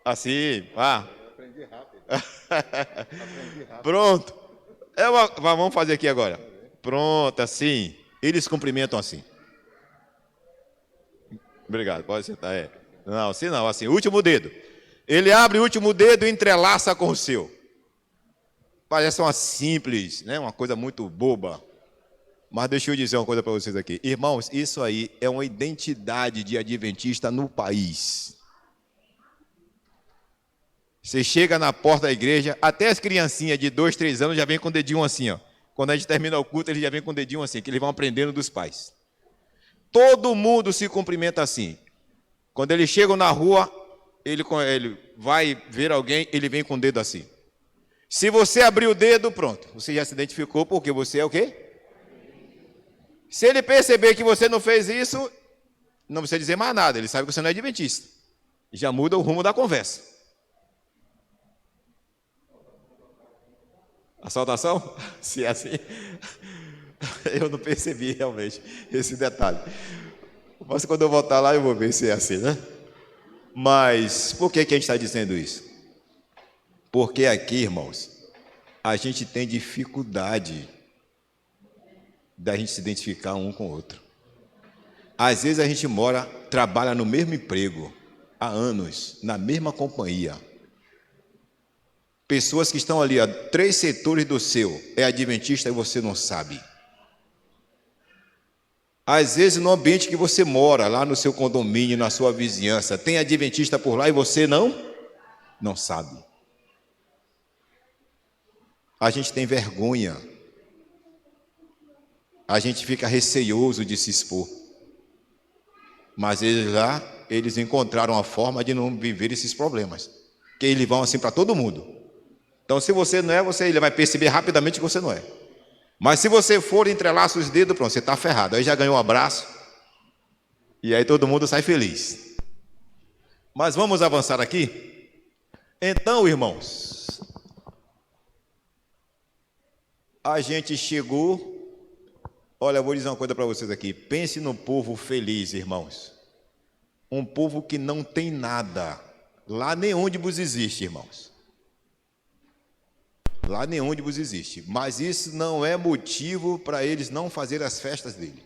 Assim, Aprendi rápido. Pronto. Vamos fazer aqui agora. Pronto, assim. Eles cumprimentam assim. Obrigado, pode sentar. Não, assim não, assim. Último dedo. Ele abre o último dedo e entrelaça com o seu. Parece uma simples, né? Uma coisa muito boba. Mas deixa eu dizer uma coisa para vocês aqui. Irmãos, isso aí é uma identidade de adventista no país. Você chega na porta da igreja, até as criancinhas de 2, 3 anos já vêm com o dedinho assim, ó. Quando a gente termina o culto, eles já vêm com o dedinho assim, que eles vão aprendendo dos pais. Todo mundo se cumprimenta assim. Quando eles chegam na rua, ele vai ver alguém, ele vem com o dedo assim. Se você abrir o dedo, pronto. Você já se identificou porque você é o quê? Se ele perceber que você não fez isso, não precisa dizer mais nada. Ele sabe que você não é adventista. Já muda o rumo da conversa. A saudação? Se é assim, eu não percebi realmente esse detalhe. Mas quando eu voltar lá, eu vou ver se é assim, né? Mas por que a gente está dizendo isso? Porque aqui, irmãos, a gente tem dificuldade da gente se identificar um com o outro. Às vezes a gente trabalha no mesmo emprego, há anos, na mesma companhia. Pessoas que estão ali, 3 setores do seu, é adventista e você não sabe. Às vezes no ambiente que você mora, lá no seu condomínio, na sua vizinhança, tem adventista por lá e você não sabe. A gente tem vergonha. A gente fica receioso de se expor. Mas eles encontraram a forma de não viver esses problemas. Porque eles vão assim para todo mundo. Então, se você não é, ele vai perceber rapidamente que você não é. Mas se você for, entrelaça os dedos, pronto, você está ferrado. Aí já ganhou um abraço. E aí todo mundo sai feliz. Mas vamos avançar aqui? Então, irmãos, a gente chegou... Olha, eu vou dizer uma coisa para vocês aqui. Pense no povo feliz, irmãos. Um povo que não tem nada. Lá nem ônibus existe, irmãos. Lá nem ônibus existe. Mas isso não é motivo para eles não fazerem as festas dele.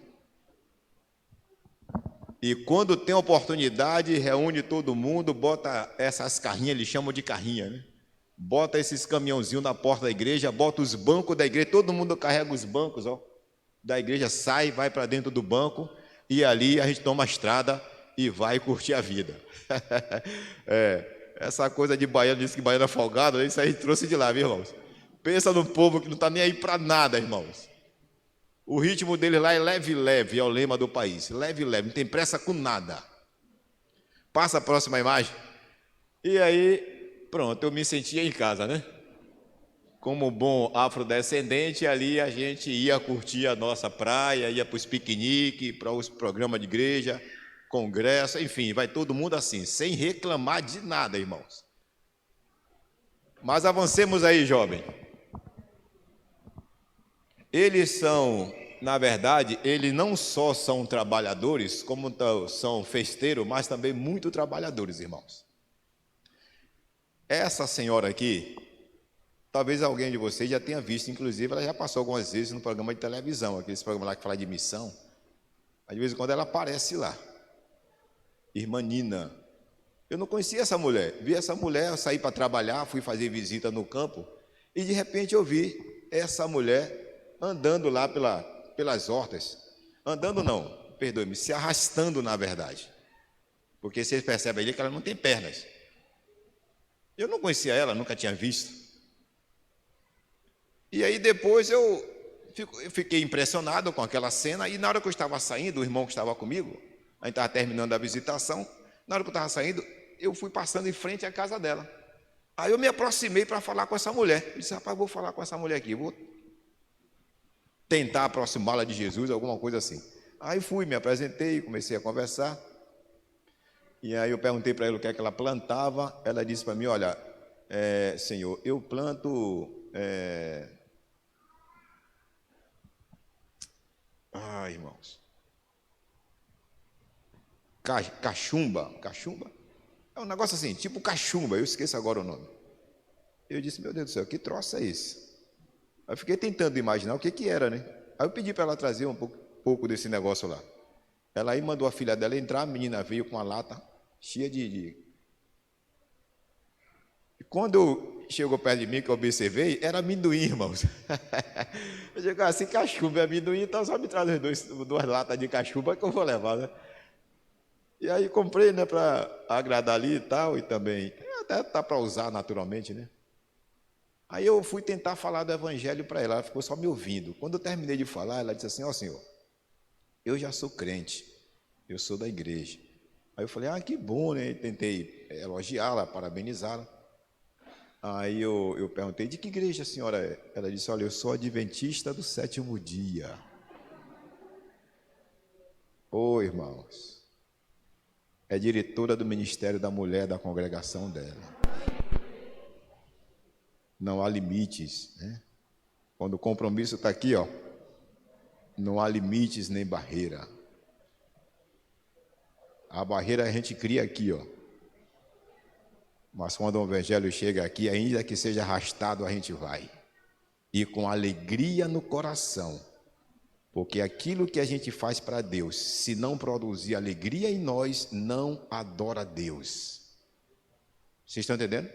E quando tem oportunidade, reúne todo mundo, bota essas carrinhas, eles chamam de carrinha, né? Bota esses caminhãozinhos na porta da igreja, bota os bancos da igreja, todo mundo carrega os bancos, ó. Da igreja sai, vai para dentro do banco e ali a gente toma a estrada e vai curtir a vida. Essa coisa de baiano, disse que baiano é folgado, isso aí trouxe de lá, viu, irmãos? Pensa no povo que não está nem aí para nada, irmãos. O ritmo dele lá é leve, leve, é o lema do país. Leve, leve, não tem pressa com nada. Passa a próxima imagem. E aí, pronto, eu me sentia em casa, né? Como bom afrodescendente, ali a gente ia curtir a nossa praia, ia para os piqueniques, para os programas de igreja, congresso, enfim, vai todo mundo assim, sem reclamar de nada, irmãos. Mas avancemos aí, jovem. Eles são na verdade, eles não só são trabalhadores, como são festeiros, mas também muito trabalhadores, irmãos. Essa senhora aqui, talvez alguém de vocês já tenha visto, inclusive ela já passou algumas vezes no programa de televisão, aqueles programas lá que fala de missão. Mas de vez em quando ela aparece lá. Irmã Nina. Eu não conhecia essa mulher. Vi essa mulher, eu saí para trabalhar, fui fazer visita no campo, e de repente eu vi essa mulher andando lá pelas hortas. Andando não, perdoe-me, se arrastando na verdade. Porque vocês percebem ali que ela não tem pernas. Eu não conhecia ela, nunca tinha visto. E aí depois eu fiquei impressionado com aquela cena, e na hora que eu estava saindo, o irmão que estava comigo, a gente estava terminando a visitação, na hora que eu estava saindo, eu fui passando em frente à casa dela. Aí eu me aproximei para falar com essa mulher. Eu disse, rapaz, vou falar com essa mulher aqui, vou tentar aproximá-la de Jesus, alguma coisa assim. Aí fui, me apresentei, comecei a conversar. E aí eu perguntei para ela o que é que ela plantava. Ela disse para mim, olha, senhor, eu planto... irmãos. Cachumba. É um negócio assim, tipo cachumba, eu esqueço agora o nome. Eu disse, meu Deus do céu, que troço é esse? Aí eu fiquei tentando imaginar o que era, né? Aí eu pedi para ela trazer um pouco desse negócio lá. Ela aí mandou a filha dela entrar, a menina veio com uma lata cheia de... E quando chegou perto de mim, que eu observei, era amendoim, irmãos. Eu digo assim, cachumba é amendoim, então só me traz duas latas de cachumba que eu vou levar, né? E aí comprei, né, para agradar ali e tal, e também, até tá para usar naturalmente, né? Aí eu fui tentar falar do evangelho para ela ficou só me ouvindo. Quando eu terminei de falar, ela disse assim, senhor, eu já sou crente, eu sou da igreja. Aí eu falei, que bom, né? Tentei elogiá-la, parabenizá-la. Aí eu perguntei, de que igreja a senhora é? Ela disse, olha, eu sou adventista do 7º dia. Irmãos, é diretora do Ministério da Mulher da congregação dela. Não há limites, né? Quando o compromisso está aqui, não há limites nem barreira. A barreira a gente cria aqui, Mas quando o evangelho chega aqui, ainda que seja arrastado, a gente vai. E com alegria no coração. Porque aquilo que a gente faz para Deus, se não produzir alegria em nós, não adora a Deus. Vocês estão entendendo?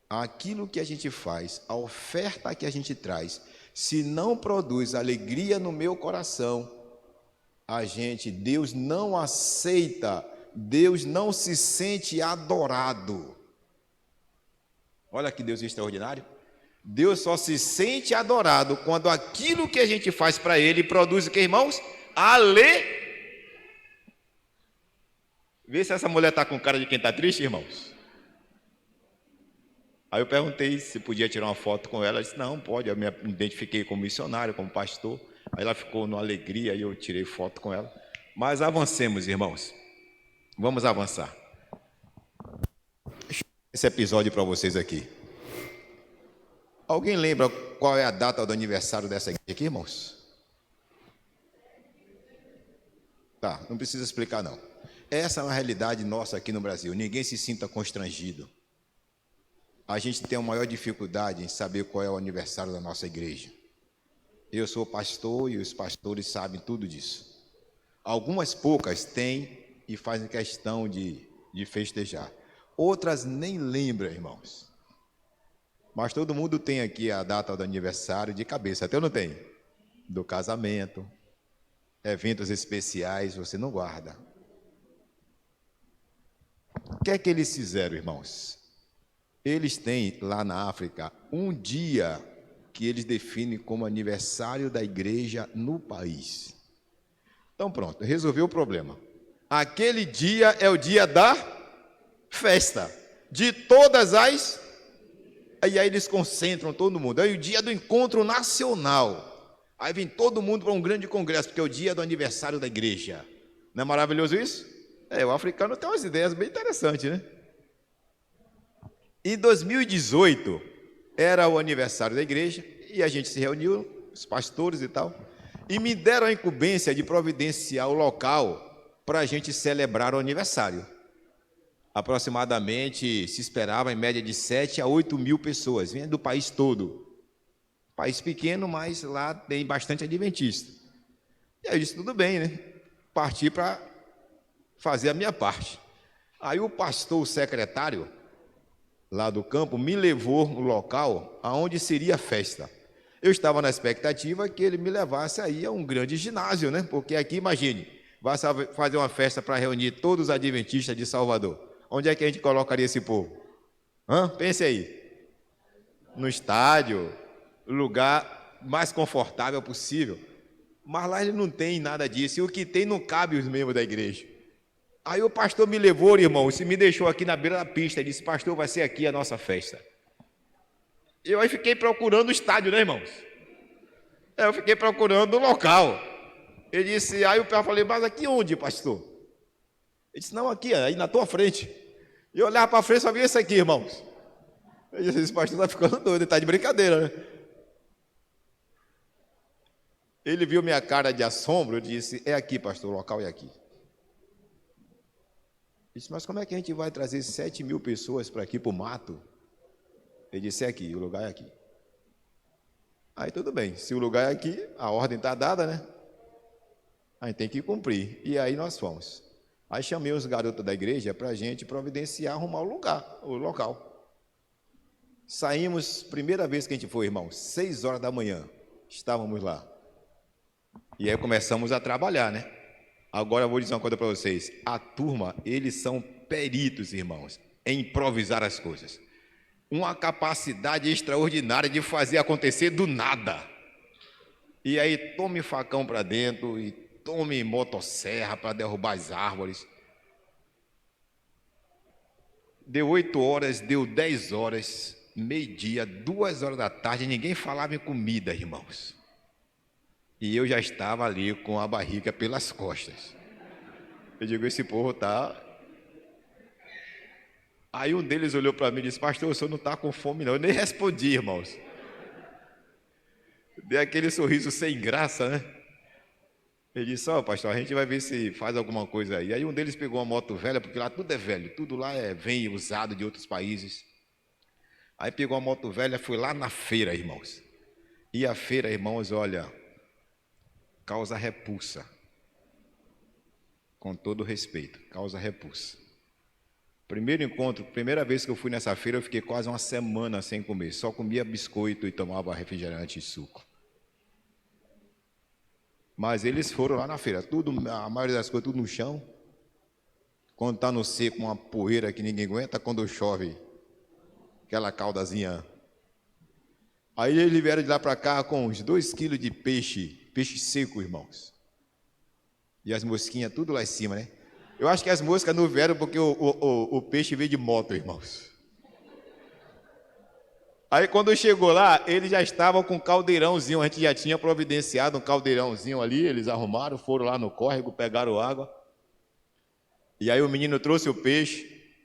Aquilo que a gente faz, a oferta que a gente traz, se não produz alegria no meu coração, Deus não aceita, Deus não se sente adorado. Olha que Deus extraordinário. Deus só se sente adorado quando aquilo que a gente faz para Ele produz o que, irmãos? Vê se essa mulher está com cara de quem está triste, irmãos. Aí eu perguntei se podia tirar uma foto com ela. Ela disse, não, pode. Eu me identifiquei como missionário, como pastor. Aí ela ficou numa alegria e eu tirei foto com ela. Mas avancemos, irmãos. Vamos avançar. Deixa eu ver esse episódio para vocês aqui. Alguém lembra qual é a data do aniversário dessa igreja aqui, irmãos? Tá, não precisa explicar não. Essa é uma realidade nossa aqui no Brasil. Ninguém se sinta constrangido. A gente tem a maior dificuldade em saber qual é o aniversário da nossa igreja. Eu sou pastor e os pastores sabem tudo disso. Algumas poucas têm e fazem questão de festejar. Outras nem lembram, irmãos. Mas todo mundo tem aqui a data do aniversário de cabeça, até eu não tenho. Do casamento, eventos especiais, você não guarda. O que é que eles fizeram, irmãos? Eles têm lá na África um dia que eles definem como aniversário da igreja no país. Então pronto, resolveu o problema. Aquele dia é o dia da festa, de todas as... Aí eles concentram todo mundo. Aí o dia do encontro nacional. Aí vem todo mundo para um grande congresso, porque é o dia do aniversário da igreja. Não é maravilhoso isso? O africano tem umas ideias bem interessantes, né? Em 2018, era o aniversário da igreja, e a gente se reuniu, os pastores e tal, e me deram a incumbência de providenciar o local para a gente celebrar o aniversário. Aproximadamente se esperava em média de 7 a 8 mil pessoas, vinha do país todo. País pequeno, mas lá tem bastante adventista. E aí eu disse, tudo bem, né? Parti para fazer a minha parte. Aí o pastor, o secretário, lá do campo, me levou no local aonde seria a festa. Eu estava na expectativa que ele me levasse aí a um grande ginásio, né? Porque aqui, imagine, vai fazer uma festa para reunir todos os adventistas de Salvador. Onde é que a gente colocaria esse povo? Pense aí. No estádio, lugar mais confortável possível. Mas lá ele não tem nada disso. E o que tem não cabe os membros da igreja. Aí o pastor me levou, irmão, e me deixou aqui na beira da pista. Ele disse, pastor, vai ser aqui a nossa festa. Eu aí fiquei procurando o estádio, né, irmãos? Eu fiquei procurando o local. Ele disse, aí eu falei, mas aqui onde, pastor? Ele disse, não, aqui, aí na tua frente. E eu olhava para frente e só via isso aqui, irmãos. Eu disse, esse pastor está ficando doido, ele está de brincadeira, né? Ele viu minha cara de assombro, eu disse, é aqui, pastor, o local é aqui. Ele disse, mas como é que a gente vai trazer 7 mil pessoas para aqui, para o mato? Ele disse, é aqui, o lugar é aqui. Aí tudo bem, se o lugar é aqui, a ordem está dada, né? A gente tem que cumprir. E aí nós fomos. Aí chamei os garotos da igreja para a gente providenciar, arrumar o local. Saímos, primeira vez que a gente foi, irmão, 6 horas da manhã, estávamos lá. E aí começamos a trabalhar, né? Agora eu vou dizer uma coisa para vocês. A turma, eles são peritos, irmãos, em improvisar as coisas. Uma capacidade extraordinária de fazer acontecer do nada. E aí tome facão para dentro e tome motosserra para derrubar as árvores. Deu 8 horas, deu 10 horas, meio-dia, 2 horas da tarde, ninguém falava em comida, irmãos. E eu já estava ali com a barriga pelas costas. Eu digo, esse povo está... Aí um deles olhou para mim e disse, pastor, o senhor não está com fome não. Eu nem respondi, irmãos. Dei aquele sorriso sem graça, né? Ele disse, pastor, a gente vai ver se faz alguma coisa aí. Aí um deles pegou uma moto velha, porque lá tudo é velho, tudo lá vem usado de outros países. Aí pegou uma moto velha, foi lá na feira, irmãos. E a feira, irmãos, olha, causa repulsa. Com todo respeito, causa repulsa. Primeiro encontro, primeira vez que eu fui nessa feira, eu fiquei quase uma semana sem comer. Só comia biscoito e tomava refrigerante e suco. Mas eles foram lá na feira, tudo, a maioria das coisas tudo no chão. Quando está no seco, uma poeira que ninguém aguenta, quando chove, aquela caldazinha. Aí eles vieram de lá para cá com uns 2 quilos de peixe seco, irmãos. E as mosquinhas tudo lá em cima, né? Eu acho que as moscas não vieram porque o peixe veio de moto, irmãos. Aí quando chegou lá, eles já estavam com um caldeirãozinho, a gente já tinha providenciado um caldeirãozinho ali, eles arrumaram, foram lá no córrego, pegaram água. E aí o menino trouxe o peixe,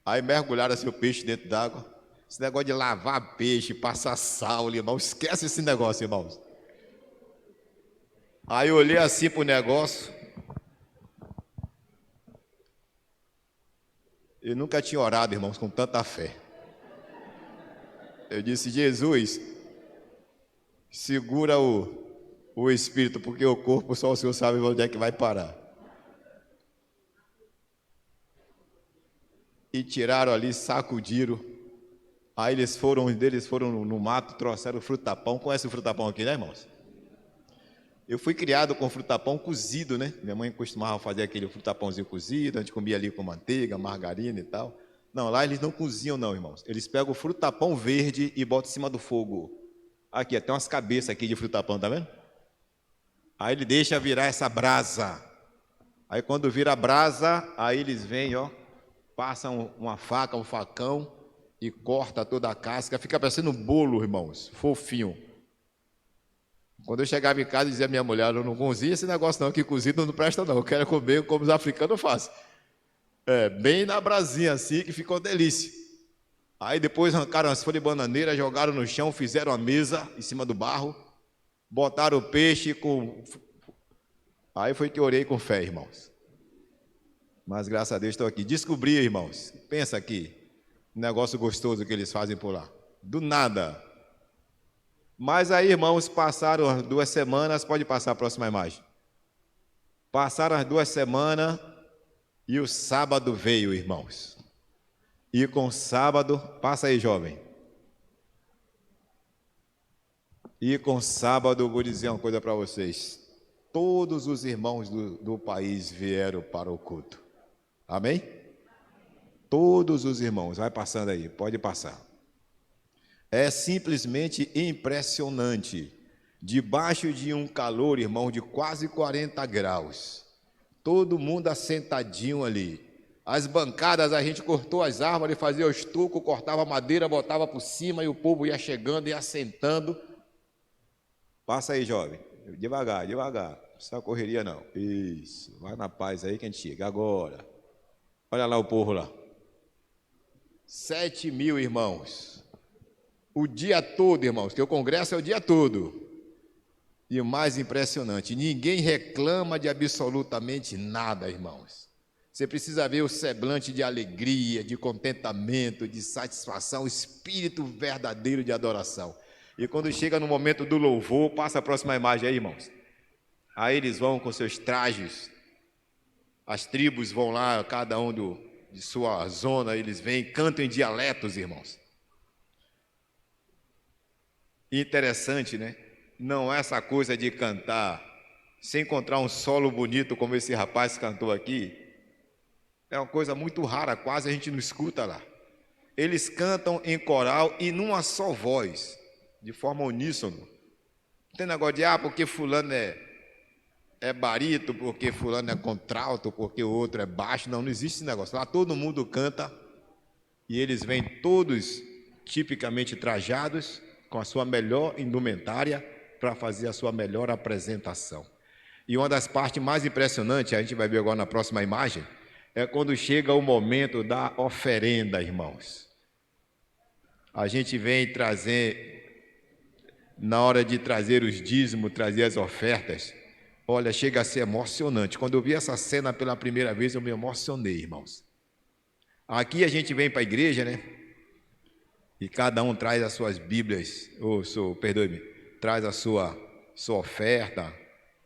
aí mergulharam assim o peixe dentro d'água. Esse negócio de lavar peixe, passar sal, irmão, esquece esse negócio, irmãos. Aí eu olhei assim pro negócio. Eu nunca tinha orado, irmãos, com tanta fé. Eu disse, Jesus, segura o espírito, porque o corpo só o Senhor sabe onde é que vai parar. E tiraram ali, sacudiram. Aí um deles foram no mato, trouxeram frutapão. Conhece o frutapão aqui, né, irmãos? Eu fui criado com frutapão cozido, né? Minha mãe costumava fazer aquele frutapãozinho cozido, a gente comia ali com manteiga, margarina e tal. Não, lá eles não cozinham não, irmãos. Eles pegam o frutapão verde e botam em cima do fogo. Aqui, até umas cabeças aqui de frutapão, tá vendo? Aí ele deixa virar essa brasa. Aí quando vira a brasa, aí eles vêm, ó, passam uma faca, um facão e corta toda a casca. Fica parecendo um bolo, irmãos, fofinho. Quando eu chegava em casa, dizia a minha mulher, eu não cozinho esse negócio não, que cozido não presta não, eu quero comer como os africanos fazem. Bem na brasinha assim, que ficou delícia. Aí depois arrancaram as folhas de bananeira, jogaram no chão, fizeram a mesa em cima do barro. botaram o peixe com... Aí foi que eu orei com fé, irmãos. Mas graças a Deus estou aqui. Descobri, irmãos, pensa aqui, um negócio gostoso que eles fazem por lá. Do nada. Mas aí, irmãos, passaram as 2 semanas, pode passar a próxima imagem. Passaram as 2 semanas e o sábado veio, irmãos. E com o sábado, passa aí, jovem. E com o sábado, vou dizer uma coisa para vocês. Todos os irmãos do país vieram para o culto. Amém? Todos os irmãos, vai passando aí, pode passar. É simplesmente impressionante. Debaixo de um calor, irmão, de quase 40 graus. Todo mundo assentadinho ali. As bancadas, a gente cortou as árvores, fazia o estuco, cortava a madeira, botava por cima e o povo ia chegando e assentando. Passa aí, jovem. Devagar, devagar. Não precisa correria, não. Isso. Vai na paz aí que a gente chega. Agora. Olha lá o povo lá. 7.000 irmãos. O dia todo, irmãos, que o congresso é o dia todo. E o mais impressionante, ninguém reclama de absolutamente nada, irmãos. Você precisa ver o semblante de alegria, de contentamento, de satisfação, o espírito verdadeiro de adoração. E quando chega no momento do louvor, passa a próxima imagem aí, irmãos. Aí eles vão com seus trajes, as tribos vão lá, cada um de sua zona, eles vêm, cantam em dialetos, irmãos. Interessante, né? Não é essa coisa de cantar sem encontrar um solo bonito como esse rapaz cantou aqui. É uma coisa muito rara, quase a gente não escuta lá. Eles cantam em coral e numa só voz, de forma uníssono. Não tem negócio de, porque fulano é barito, porque fulano é contralto, porque o outro é baixo. Não, não existe esse negócio. Lá todo mundo canta e eles vêm todos tipicamente trajados, com a sua melhor indumentária, para fazer a sua melhor apresentação. E uma das partes mais impressionantes, a gente vai ver agora na próxima imagem, é quando chega o momento da oferenda, irmãos. A gente vem trazer, na hora de trazer os dízimos, trazer as ofertas, olha, chega a ser emocionante. Quando eu vi essa cena pela primeira vez, eu me emocionei, irmãos. Aqui a gente vem para a igreja, né? E cada um traz as suas Bíblias, traz a sua oferta,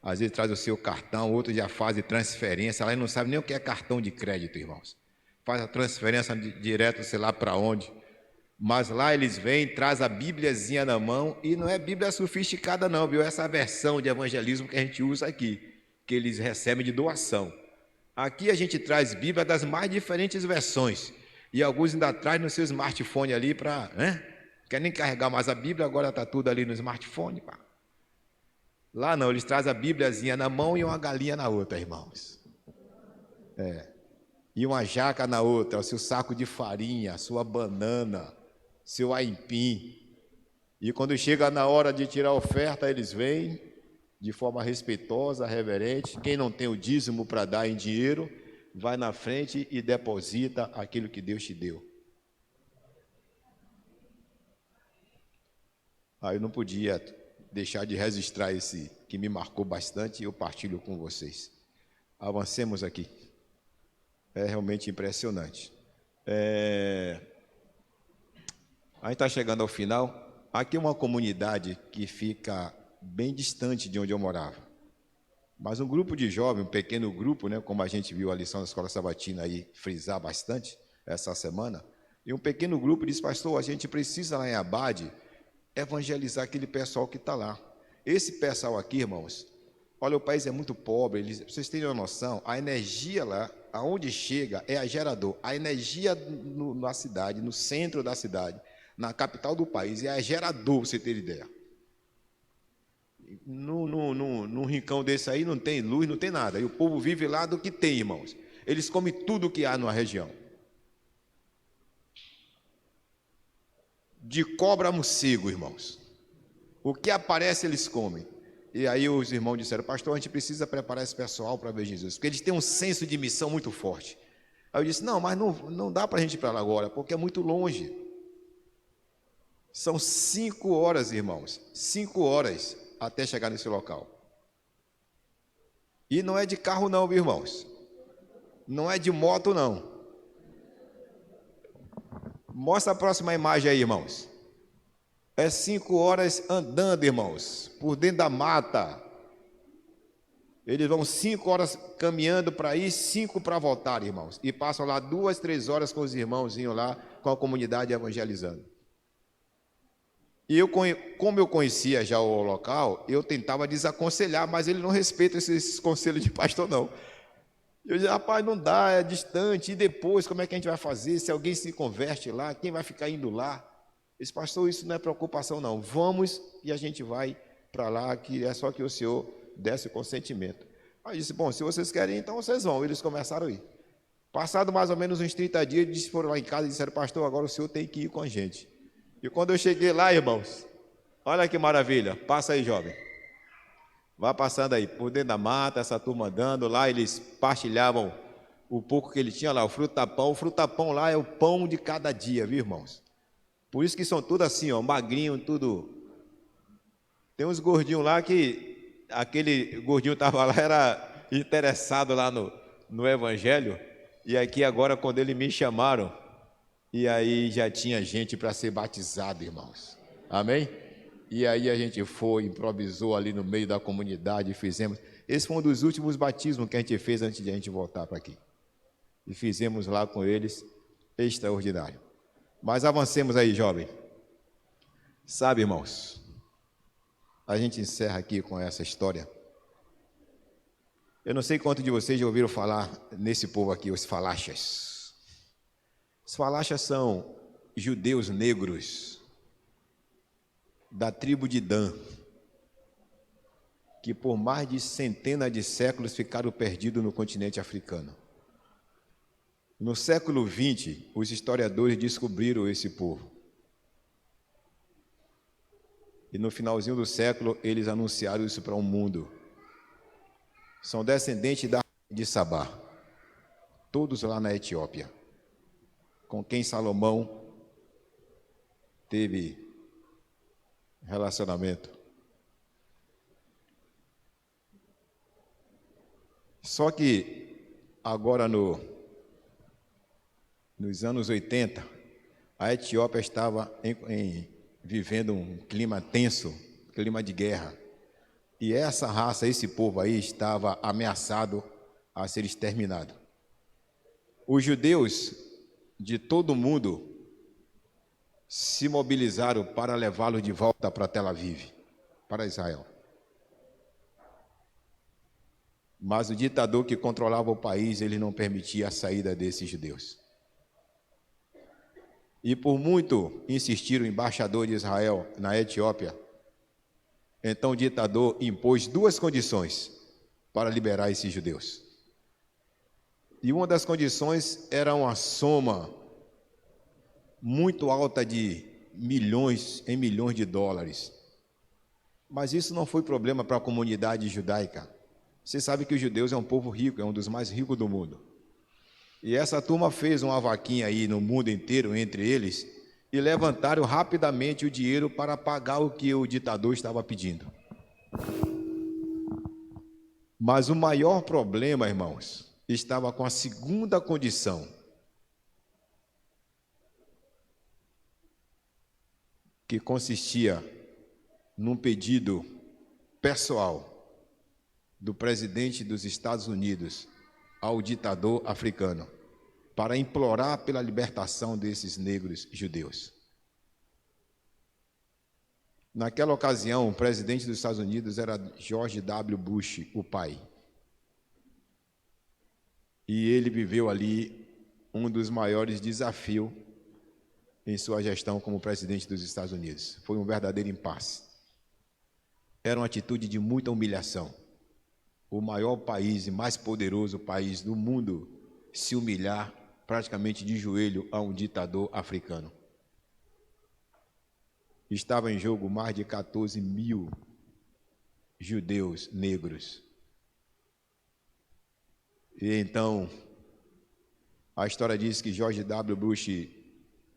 às vezes traz o seu cartão, outro já faz transferência, lá não sabe nem o que é cartão de crédito, irmãos. Faz a transferência direto, sei lá para onde. Mas lá eles vêm, traz a Bíbliazinha na mão, e não é Bíblia sofisticada não, viu? Essa versão de evangelismo que a gente usa aqui, que eles recebem de doação. Aqui a gente traz Bíblia das mais diferentes versões. E alguns ainda trazem no seu smartphone ali para... Quer nem carregar mais a Bíblia, agora está tudo ali no smartphone. Pá. Lá não, eles trazem a Bíbliazinha na mão e uma galinha na outra, irmãos. E uma jaca na outra, o seu saco de farinha, a sua banana, seu aipim. E quando chega na hora de tirar a oferta, eles vêm de forma respeitosa, reverente. Quem não tem o dízimo para dar em dinheiro, vai na frente e deposita aquilo que Deus te deu. Eu não podia deixar de registrar esse que me marcou bastante e eu partilho com vocês. Avancemos aqui. É realmente impressionante. A gente está chegando ao final. Aqui é uma comunidade que fica bem distante de onde eu morava. Mas um grupo de jovens, um pequeno grupo, né, como a gente viu a lição da Escola Sabatina aí frisar bastante essa semana, e um pequeno grupo disse, pastor, a gente precisa lá em Abade evangelizar aquele pessoal que está lá. Esse pessoal aqui, irmãos, olha, o país é muito pobre, pra vocês terem uma noção, a energia lá, aonde chega, é a gerador. A energia na cidade, no centro da cidade, na capital do país, é a gerador, pra você ter ideia. Num rincão desse aí não tem luz, não tem nada. E o povo vive lá do que tem, irmãos. Eles comem tudo que há na região. De cobra a morcego, irmãos. O que aparece, eles comem. E aí os irmãos disseram, pastor, a gente precisa preparar esse pessoal para ver Jesus, porque eles têm um senso de missão muito forte. Aí eu disse, não, mas não dá para a gente ir para lá agora, porque é muito longe. São 5 horas, irmãos, 5 horas até chegar nesse local. E não é de carro não, viu, irmãos? Não é de moto não. Mostra a próxima imagem aí, irmãos. É 5 horas andando, irmãos, por dentro da mata. Eles vão 5 horas caminhando para ir, 5 para voltar, irmãos. E passam lá 2, 3 horas com os irmãozinhos lá, com a comunidade evangelizando. E eu, como eu conhecia já o local, eu tentava desaconselhar, mas ele não respeita esses conselhos de pastor, não. Eu dizia, rapaz, não dá, é distante, e depois, como é que a gente vai fazer? Se alguém se converte lá, quem vai ficar indo lá? Esse pastor, isso não é preocupação, não. Vamos e a gente vai para lá, que é só que o senhor desse o consentimento. Aí eu disse, bom, se vocês querem, então vocês vão. Eles começaram a ir. Passado mais ou menos uns 30 dias, eles foram lá em casa e disseram, pastor, agora o senhor tem que ir com a gente. E quando eu cheguei lá, irmãos, olha que maravilha, passa aí, jovem. Vá passando aí, por dentro da mata, essa turma andando, lá eles partilhavam o pouco que ele tinha lá, o frutapão lá é o pão de cada dia, viu, irmãos? Por isso que são tudo assim, ó, magrinho, tudo. Tem uns gordinhos lá que, aquele gordinho estava lá, era interessado lá no evangelho, e aqui agora quando eles me chamaram, e aí já tinha gente para ser batizado, irmãos. Amém? E aí a gente foi, improvisou ali no meio da comunidade, fizemos. Esse foi um dos últimos batismos que a gente fez antes de a gente voltar para aqui. E fizemos lá com eles, extraordinário. Mas avancemos aí, jovem. Sabe, irmãos, a gente encerra aqui com essa história. Eu não sei quantos de vocês já ouviram falar nesse povo aqui, os falachas. Os falachas são judeus negros da tribo de Dan, que por mais de centenas de séculos ficaram perdidos no continente africano. No século XX, os historiadores descobriram esse povo. E no finalzinho do século, eles anunciaram isso para o mundo. São descendentes de Sabá, todos lá na Etiópia, com quem Salomão teve relacionamento. Só que agora nos anos 80, a Etiópia estava vivendo um clima tenso, clima de guerra. E essa raça, esse povo aí, estava ameaçado a ser exterminado. Os judeus de todo o mundo se mobilizaram para levá-los de volta para Tel Aviv, para Israel. Mas o ditador que controlava o país, ele não permitia a saída desses judeus. E por muito insistir o embaixador de Israel na Etiópia, então o ditador impôs 2 condições para liberar esses judeus. E uma das condições era uma soma muito alta de milhões de dólares. Mas isso não foi problema para a comunidade judaica. Você sabe que os judeus é um povo rico, é um dos mais ricos do mundo. E essa turma fez uma vaquinha aí no mundo inteiro entre eles e levantaram rapidamente o dinheiro para pagar o que o ditador estava pedindo. Mas o maior problema, irmãos, estava com a segunda condição, que consistia num pedido pessoal do presidente dos Estados Unidos ao ditador africano para implorar pela libertação desses negros judeus. Naquela ocasião, o presidente dos Estados Unidos era George W. Bush, o pai. E ele viveu ali um dos maiores desafios em sua gestão como presidente dos Estados Unidos. Foi um verdadeiro impasse. Era uma atitude de muita humilhação. O maior país e mais poderoso país do mundo se humilhar praticamente de joelho a um ditador africano. Estava em jogo mais de 14 mil judeus negros. E então, a história diz que George W. Bush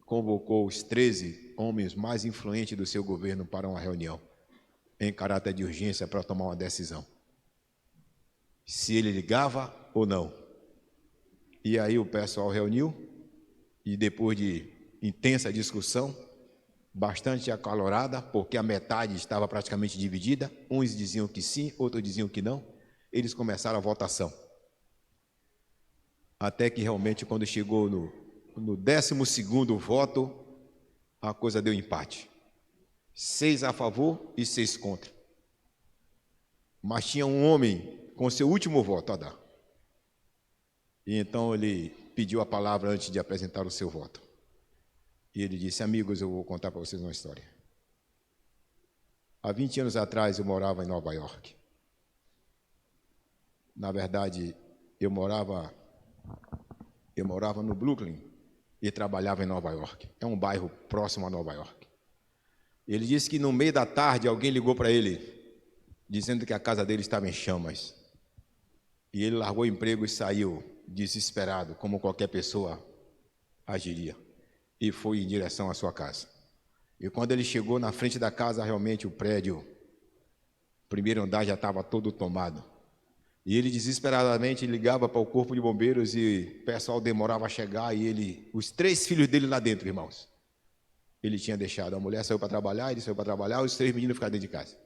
convocou os 13 homens mais influentes do seu governo para uma reunião. em caráter de urgência para tomar uma decisão. Se ele ligava ou não. E aí o pessoal reuniu e depois de intensa discussão, bastante acalorada, porque a metade estava praticamente dividida, uns diziam que sim, outros diziam que não, eles começaram a votação. Até que realmente quando chegou no 12º voto, a coisa deu empate. 6 a favor e 6 contra. Mas tinha um homem com seu último voto a dar. E então ele pediu a palavra antes de apresentar o seu voto. E ele disse: amigos, eu vou contar para vocês uma história. Há 20 anos atrás eu morava em Nova York. Na verdade, eu morava no Brooklyn e trabalhava em Nova York. É um bairro próximo a Nova York. Ele disse que no meio da tarde alguém ligou para ele, dizendo que a casa dele estava em chamas. E ele largou o emprego e saiu desesperado, como qualquer pessoa agiria, e foi em direção à sua casa. E quando ele chegou na frente da casa, realmente o prédio, o primeiro andar já estava todo tomado. E ele desesperadamente ligava para o corpo de bombeiros e o pessoal demorava a chegar e os 3 filhos dele lá dentro, irmãos. Ele tinha deixado, a mulher saiu para trabalhar, ele saiu para trabalhar, os 3 meninos ficaram dentro de casa.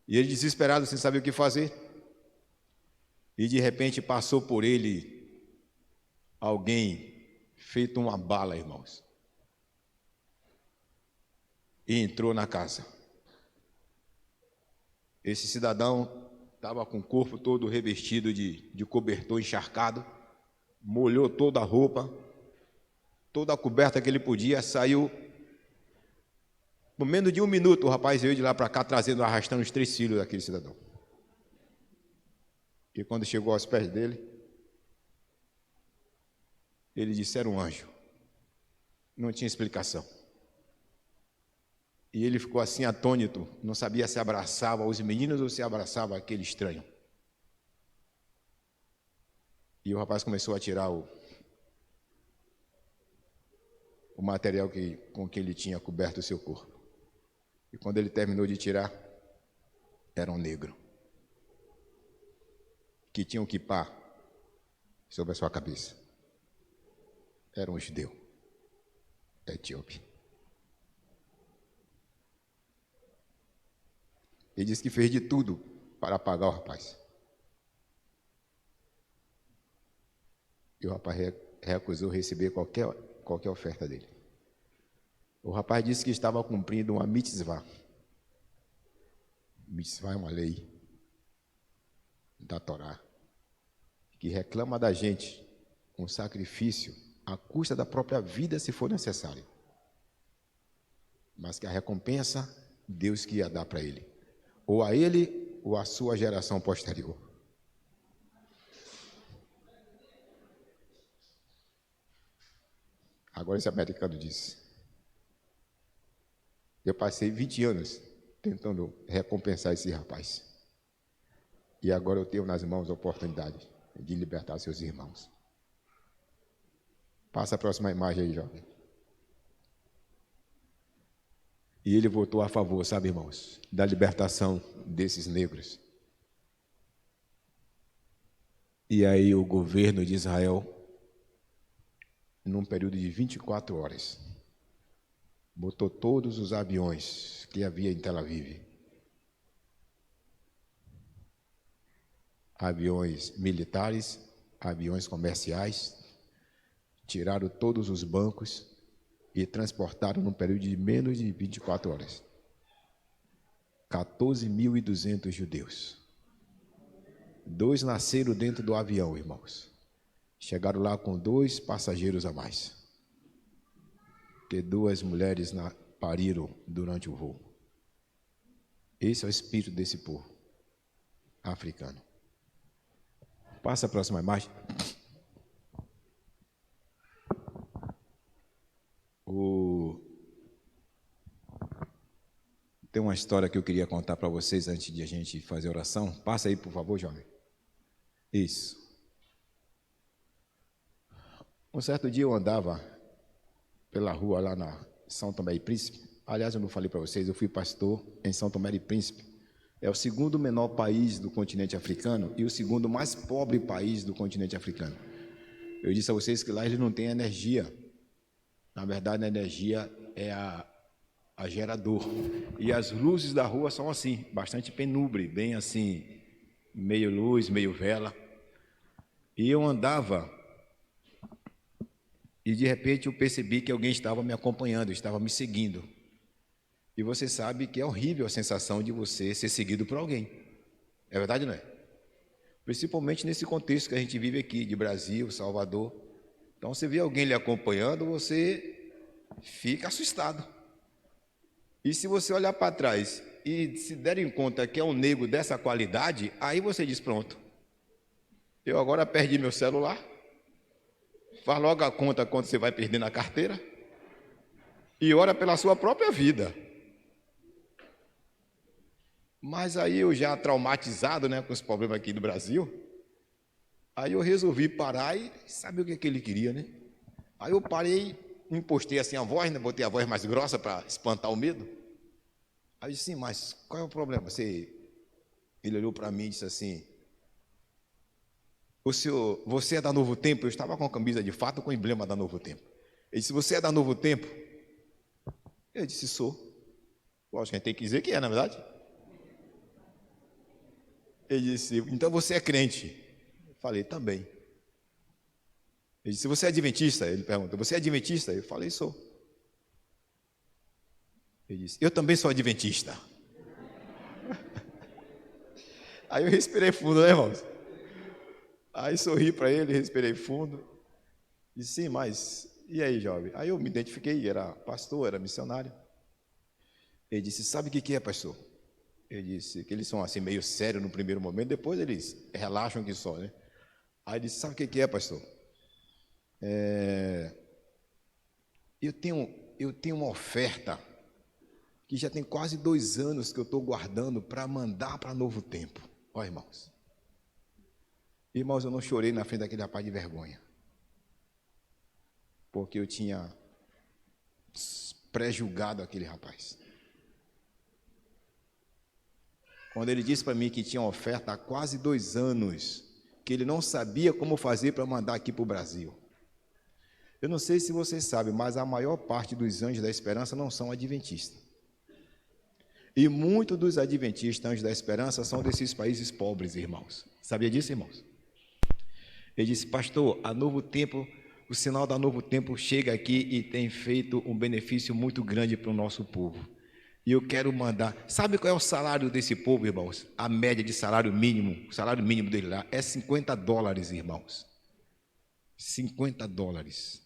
E ele desesperado, sem saber o que fazer. E de repente passou por ele alguém feito uma bala, irmãos. E entrou na casa. Esse cidadão estava com o corpo todo revestido de cobertor encharcado, molhou toda a roupa, toda a coberta que ele podia, saiu. Por menos de 1 minuto, o rapaz veio de lá para cá, arrastando os 3 filhos daquele cidadão. E quando chegou aos pés dele, ele disse: era um anjo. Não tinha explicação. E ele ficou assim atônito, não sabia se abraçava os meninos ou se abraçava aquele estranho. E o rapaz começou a tirar o material com que ele tinha coberto o seu corpo. E quando ele terminou de tirar, era um negro, que tinha um quipá sobre a sua cabeça. Era um judeu, etíope. Ele disse que fez de tudo para pagar o rapaz. E o rapaz recusou receber qualquer oferta dele. O rapaz disse que estava cumprindo uma mitzvah. Mitzvah é uma lei da Torá que reclama da gente um sacrifício à custa da própria vida, se for necessário. Mas que a recompensa, Deus que ia dar para ele. Ou a ele, ou à sua geração posterior. Agora esse americano disse: eu passei 20 anos tentando recompensar esse rapaz. E agora eu tenho nas mãos a oportunidade de libertar seus irmãos. Passa a próxima imagem aí, jovem. E ele votou a favor, sabe, irmãos, da libertação desses negros. E aí o governo de Israel, num período de 24 horas, botou todos os aviões que havia em Tel Aviv, aviões militares, aviões comerciais, tiraram todos os bancos e transportaram num período de menos de 24 horas 14.200 judeus. 2 nasceram dentro do avião, irmãos. Chegaram lá com 2 passageiros a mais, porque 2 mulheres pariram durante o voo. Esse é o espírito desse povo africano. Passa a próxima imagem. Tem uma história que eu queria contar para vocês antes de a gente fazer a oração. Passa aí, por favor, jovem. Isso. Um certo dia eu andava pela rua lá na São Tomé e Príncipe, Aliás, eu não falei para vocês, eu fui pastor em São Tomé e Príncipe. É o segundo menor país do continente africano e o segundo mais pobre país do continente africano. Eu disse a vocês que lá eles não têm energia. Na verdade, a energia é a gerador. E as luzes da rua são assim, bastante penubre, bem assim, meio luz, meio vela. E eu andava e de repente eu percebi que alguém estava me acompanhando, estava me seguindo. E você sabe que é horrível a sensação de você ser seguido por alguém. É verdade, não é? Principalmente nesse contexto que a gente vive aqui, de Brasil, Salvador. Então, você vê alguém lhe acompanhando, você fica assustado. E se você olhar para trás e se der em conta que é um nego dessa qualidade, aí você diz, pronto, eu agora perdi meu celular, faz logo a conta quanto você vai perder na carteira e ora pela sua própria vida. Mas aí eu já traumatizado, né, com os problemas aqui do Brasil, aí eu resolvi parar e sabe o que ele queria, né? Aí eu parei, impostei assim a voz, né, botei a voz mais grossa para espantar o medo. Aí eu disse, sim, mas qual é o problema? Ele olhou para mim e disse assim, você é da Novo Tempo? Eu estava com a camisa de fato com o emblema da Novo Tempo. Ele disse, você é da Novo Tempo? Eu disse, sou. Lógico que a gente tem que dizer que é, na verdade. Ele disse, então você é crente? Eu falei, também. Ele disse, você é adventista? Ele perguntou, você é adventista? Eu falei, sou. Ele disse, eu também sou adventista. Aí eu respirei fundo, né, irmãos? Aí sorri para ele, respirei fundo. Disse, sim, mas e aí, jovem? Aí eu me identifiquei, era pastor, era missionário. Ele disse, sabe o que é, pastor? Ele disse que eles são assim meio sérios no primeiro momento, depois eles relaxam que só, né? Aí ele disse, sabe o que é, pastor? Eu tenho uma oferta que já tem quase 2 anos que eu estou guardando para mandar para Novo Tempo. Ó, irmãos. Irmãos, eu não chorei na frente daquele rapaz de vergonha. Porque eu tinha pré-julgado aquele rapaz. Quando ele disse para mim que tinha oferta há quase 2 anos, que ele não sabia como fazer para mandar aqui para o Brasil. Eu não sei se vocês sabem, mas a maior parte dos anjos da esperança não são adventistas. E muitos dos adventistas, anjos da esperança, são desses países pobres, irmãos. Sabia disso, irmãos? Ele disse, pastor, a Novo Tempo, o sinal da Novo Tempo chega aqui e tem feito um benefício muito grande para o nosso povo. E eu quero mandar. Sabe qual é o salário desse povo, irmãos? A média de salário mínimo, o salário mínimo dele lá é $50, irmãos. $50.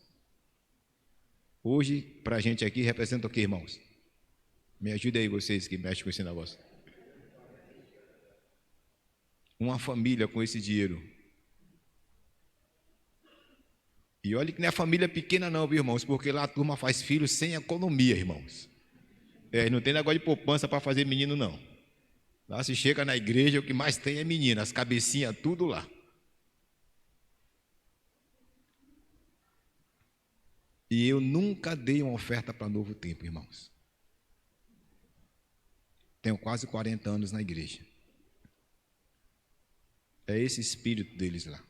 Hoje, para a gente aqui, representa o que, irmãos? Me ajude aí, vocês que mexem com esse negócio. Uma família com esse dinheiro. E olha que não é família pequena não, viu, irmãos? Porque lá a turma faz filhos sem economia, irmãos. Não tem negócio de poupança para fazer menino, não. Lá se chega na igreja, o que mais tem é menina, as cabecinhas, tudo lá. E eu nunca dei uma oferta para Novo Tempo, irmãos. Tenho quase 40 anos na igreja. É esse espírito deles lá.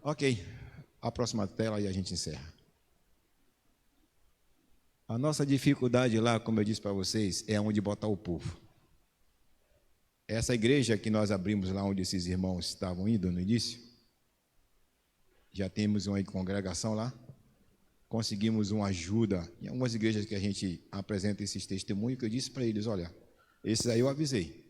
Ok, a próxima tela e a gente encerra. A nossa dificuldade lá, como eu disse para vocês, é onde botar o povo. Essa igreja que nós abrimos lá onde esses irmãos estavam indo no início, já temos uma congregação lá, conseguimos uma ajuda em algumas igrejas que a gente apresenta esses testemunhos, que eu disse para eles, olha, esses aí eu avisei,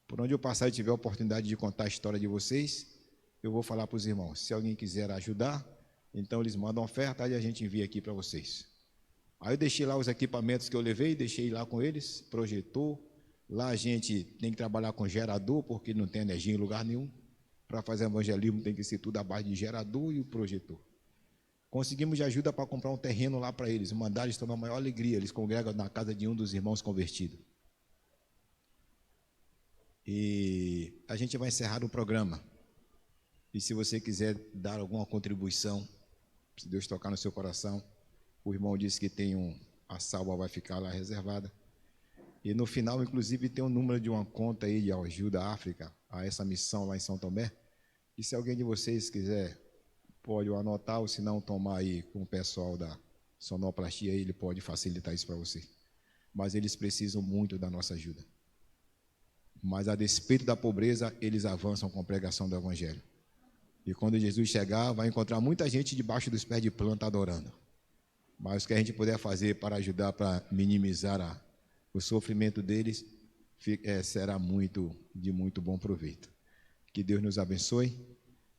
por onde eu passar e tiver a oportunidade de contar a história de vocês, eu vou falar para os irmãos, se alguém quiser ajudar, então eles mandam oferta e a gente envia aqui para vocês. Aí eu deixei lá os equipamentos que eu levei, deixei lá com eles, projetor, lá a gente tem que trabalhar com gerador, porque não tem energia em lugar nenhum, para fazer evangelismo tem que ser tudo à base de gerador e o projetor. Conseguimos de ajuda para comprar um terreno lá para eles, mandaram, estão na maior alegria, eles congregam na casa de um dos irmãos convertidos. E a gente vai encerrar o programa. E se você quiser dar alguma contribuição, se Deus tocar no seu coração, O irmão disse que tem a salva vai ficar lá reservada. E no final, inclusive, tem um número de uma conta aí de ajuda à África, a essa missão lá em São Tomé. E se alguém de vocês quiser, pode anotar, ou se não, tomar aí com o pessoal da sonoplastia, aí, ele pode facilitar isso para você. Mas eles precisam muito da nossa ajuda. Mas, a despeito da pobreza, eles avançam com a pregação do Evangelho. E quando Jesus chegar, vai encontrar muita gente debaixo dos pés de planta adorando. Mas o que a gente puder fazer para ajudar, para minimizar o sofrimento deles, será de muito bom proveito. Que Deus nos abençoe.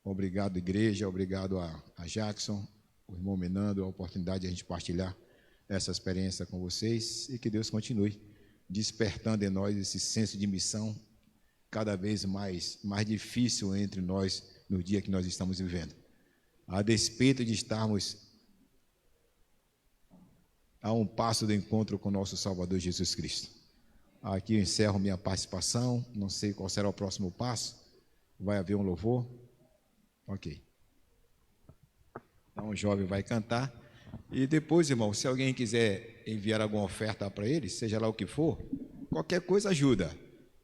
Obrigado, igreja. Obrigado a Jackson, o irmão Menando, a oportunidade de a gente partilhar essa experiência com vocês. E que Deus continue despertando em nós esse senso de missão cada vez mais difícil entre nós no dia que nós estamos vivendo. A despeito de estarmos a um passo do encontro com o nosso Salvador Jesus Cristo. Aqui eu encerro minha participação, não sei qual será o próximo passo, vai haver um louvor? Ok. Então o jovem vai cantar, e depois, irmão, se alguém quiser enviar alguma oferta para ele, seja lá o que for, qualquer coisa ajuda.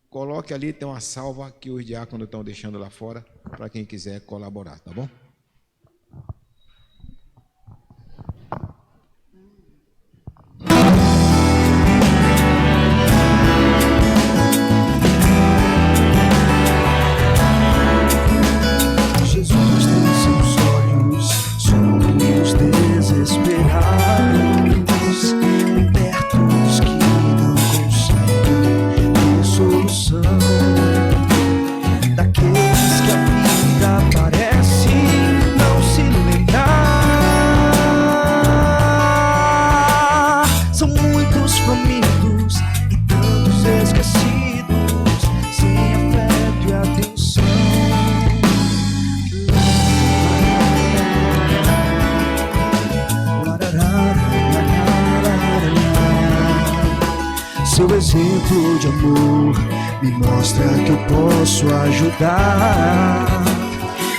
Coloque ali, tem uma salva que os diáconos estão deixando lá fora, para quem quiser colaborar, tá bom? Jesus tem seus olhos sobre os desesperados, bem perto dos que não conseguem ter solução, daqueles que a vida parece não se lembrar. São muitos famintos e tantos esquecidos, sem afeto e atenção. Seu exemplo de amor me mostra que eu posso ajudar,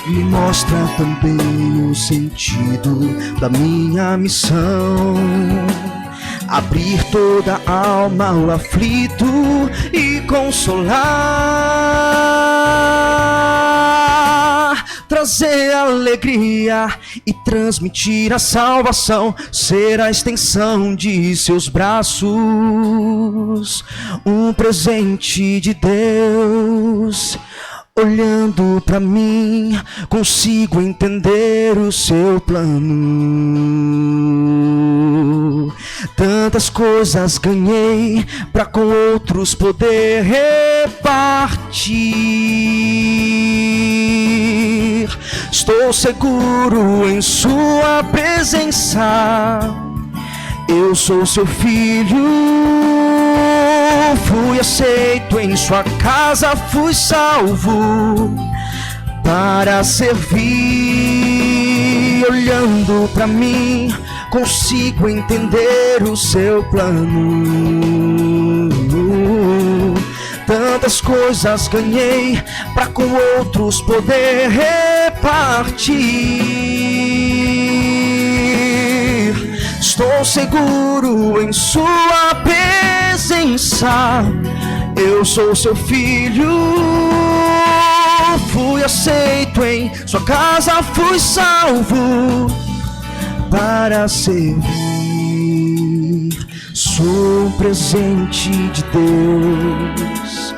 me mostra também o sentido da minha missão: abrir toda a alma ao aflito e consolar, trazer alegria e transmitir a salvação, ser a extensão de seus braços, um presente de Deus. Olhando pra mim, consigo entender o seu plano. Tantas coisas ganhei pra com outros poder repartir. Estou seguro em sua presença. Eu sou seu filho, fui aceito em sua casa, fui salvo para servir. Olhando pra mim, consigo entender o seu plano. Tantas coisas ganhei pra com outros poder repartir. Estou seguro em sua presença. Eu sou seu filho, fui aceito em sua casa, fui salvo para servir. Sou um presente de Deus,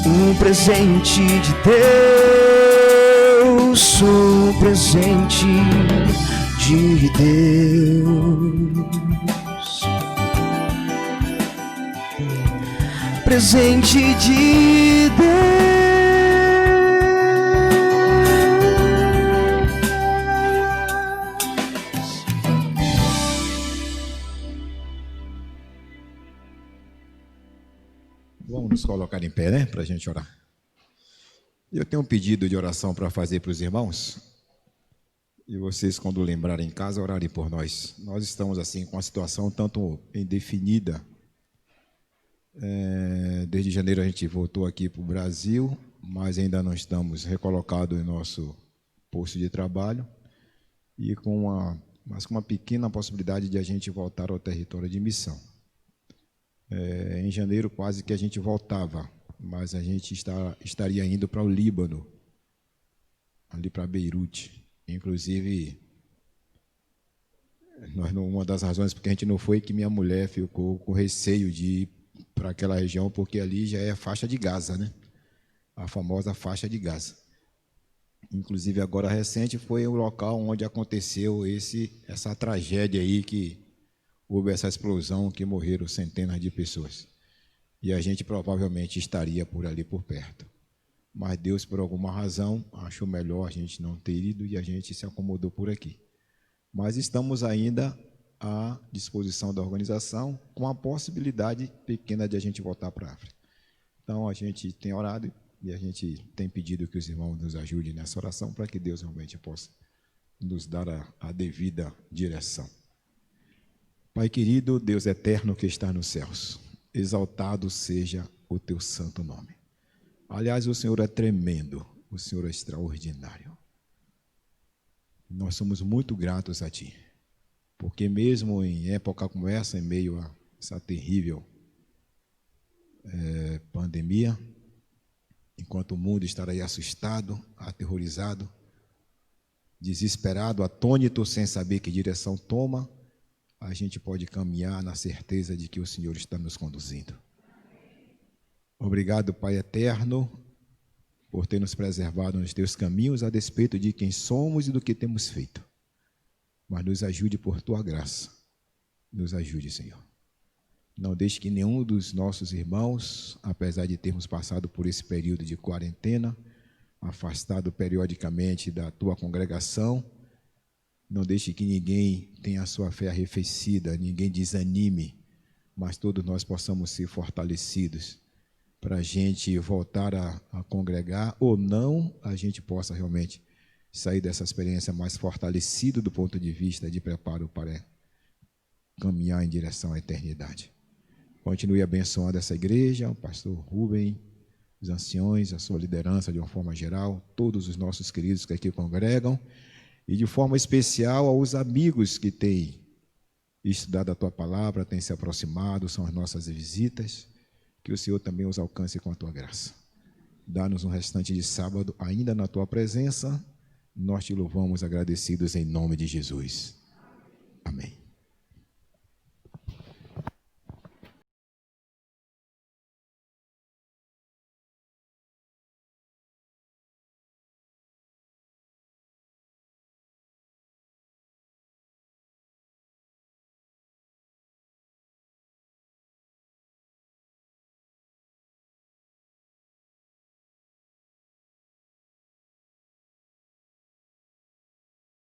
um presente de Deus, sou um presente de Deus, presente de Deus. Vamos nos colocar em pé, né, para a gente orar. Eu tenho um pedido de oração para fazer para os irmãos. E vocês, quando lembrarem em casa, orarem por nós. Nós estamos assim com uma situação tanto indefinida. Desde janeiro a gente voltou aqui para o Brasil, mas ainda não estamos recolocados em nosso posto de trabalho. E com uma mas com uma pequena possibilidade de a gente voltar ao território de missão. Em janeiro quase que a gente voltava, mas a gente estaria indo para o Líbano, ali para Beirute. Inclusive, uma das razões porque a gente não foi é que minha mulher ficou com receio de ir para aquela região, porque ali já é a faixa de Gaza, né? A famosa faixa de Gaza. Inclusive, agora recente, foi o local onde aconteceu essa tragédia aí, que houve essa explosão que morreram centenas de pessoas. E a gente provavelmente estaria por ali, por perto. Mas Deus, por alguma razão, achou melhor a gente não ter ido e a gente se acomodou por aqui. Mas estamos ainda à disposição da organização, com a possibilidade pequena de a gente voltar para a África. Então, a gente tem orado e a gente tem pedido que os irmãos nos ajudem nessa oração para que Deus realmente possa nos dar a devida direção. Pai querido, Deus eterno que está nos céus, exaltado seja o teu santo nome. Aliás, o Senhor é tremendo, o Senhor é extraordinário. Nós somos muito gratos a Ti, porque mesmo em época como essa, em meio a essa terrível pandemia, enquanto o mundo estará aí assustado, aterrorizado, desesperado, atônito, sem saber que direção toma, a gente pode caminhar na certeza de que o Senhor está nos conduzindo. Obrigado, Pai eterno, por ter nos preservado nos teus caminhos, a despeito de quem somos e do que temos feito. Mas nos ajude por tua graça. Nos ajude, Senhor. Não deixe que nenhum dos nossos irmãos, apesar de termos passado por esse período de quarentena, afastado periodicamente da tua congregação, não deixe que ninguém tenha a sua fé arrefecida, ninguém desanime, mas todos nós possamos ser fortalecidos para a gente voltar a congregar, ou não, a gente possa realmente sair dessa experiência mais fortalecido do ponto de vista de preparo para caminhar em direção à eternidade. Continue abençoando essa igreja, o pastor Rubem, os anciões, a sua liderança de uma forma geral, todos os nossos queridos que aqui congregam, e de forma especial aos amigos que têm estudado a tua palavra, têm se aproximado, são as nossas visitas, que o Senhor também os alcance com a tua graça. Dá-nos um restante de sábado ainda na tua presença, nós te louvamos agradecidos em nome de Jesus. Amém.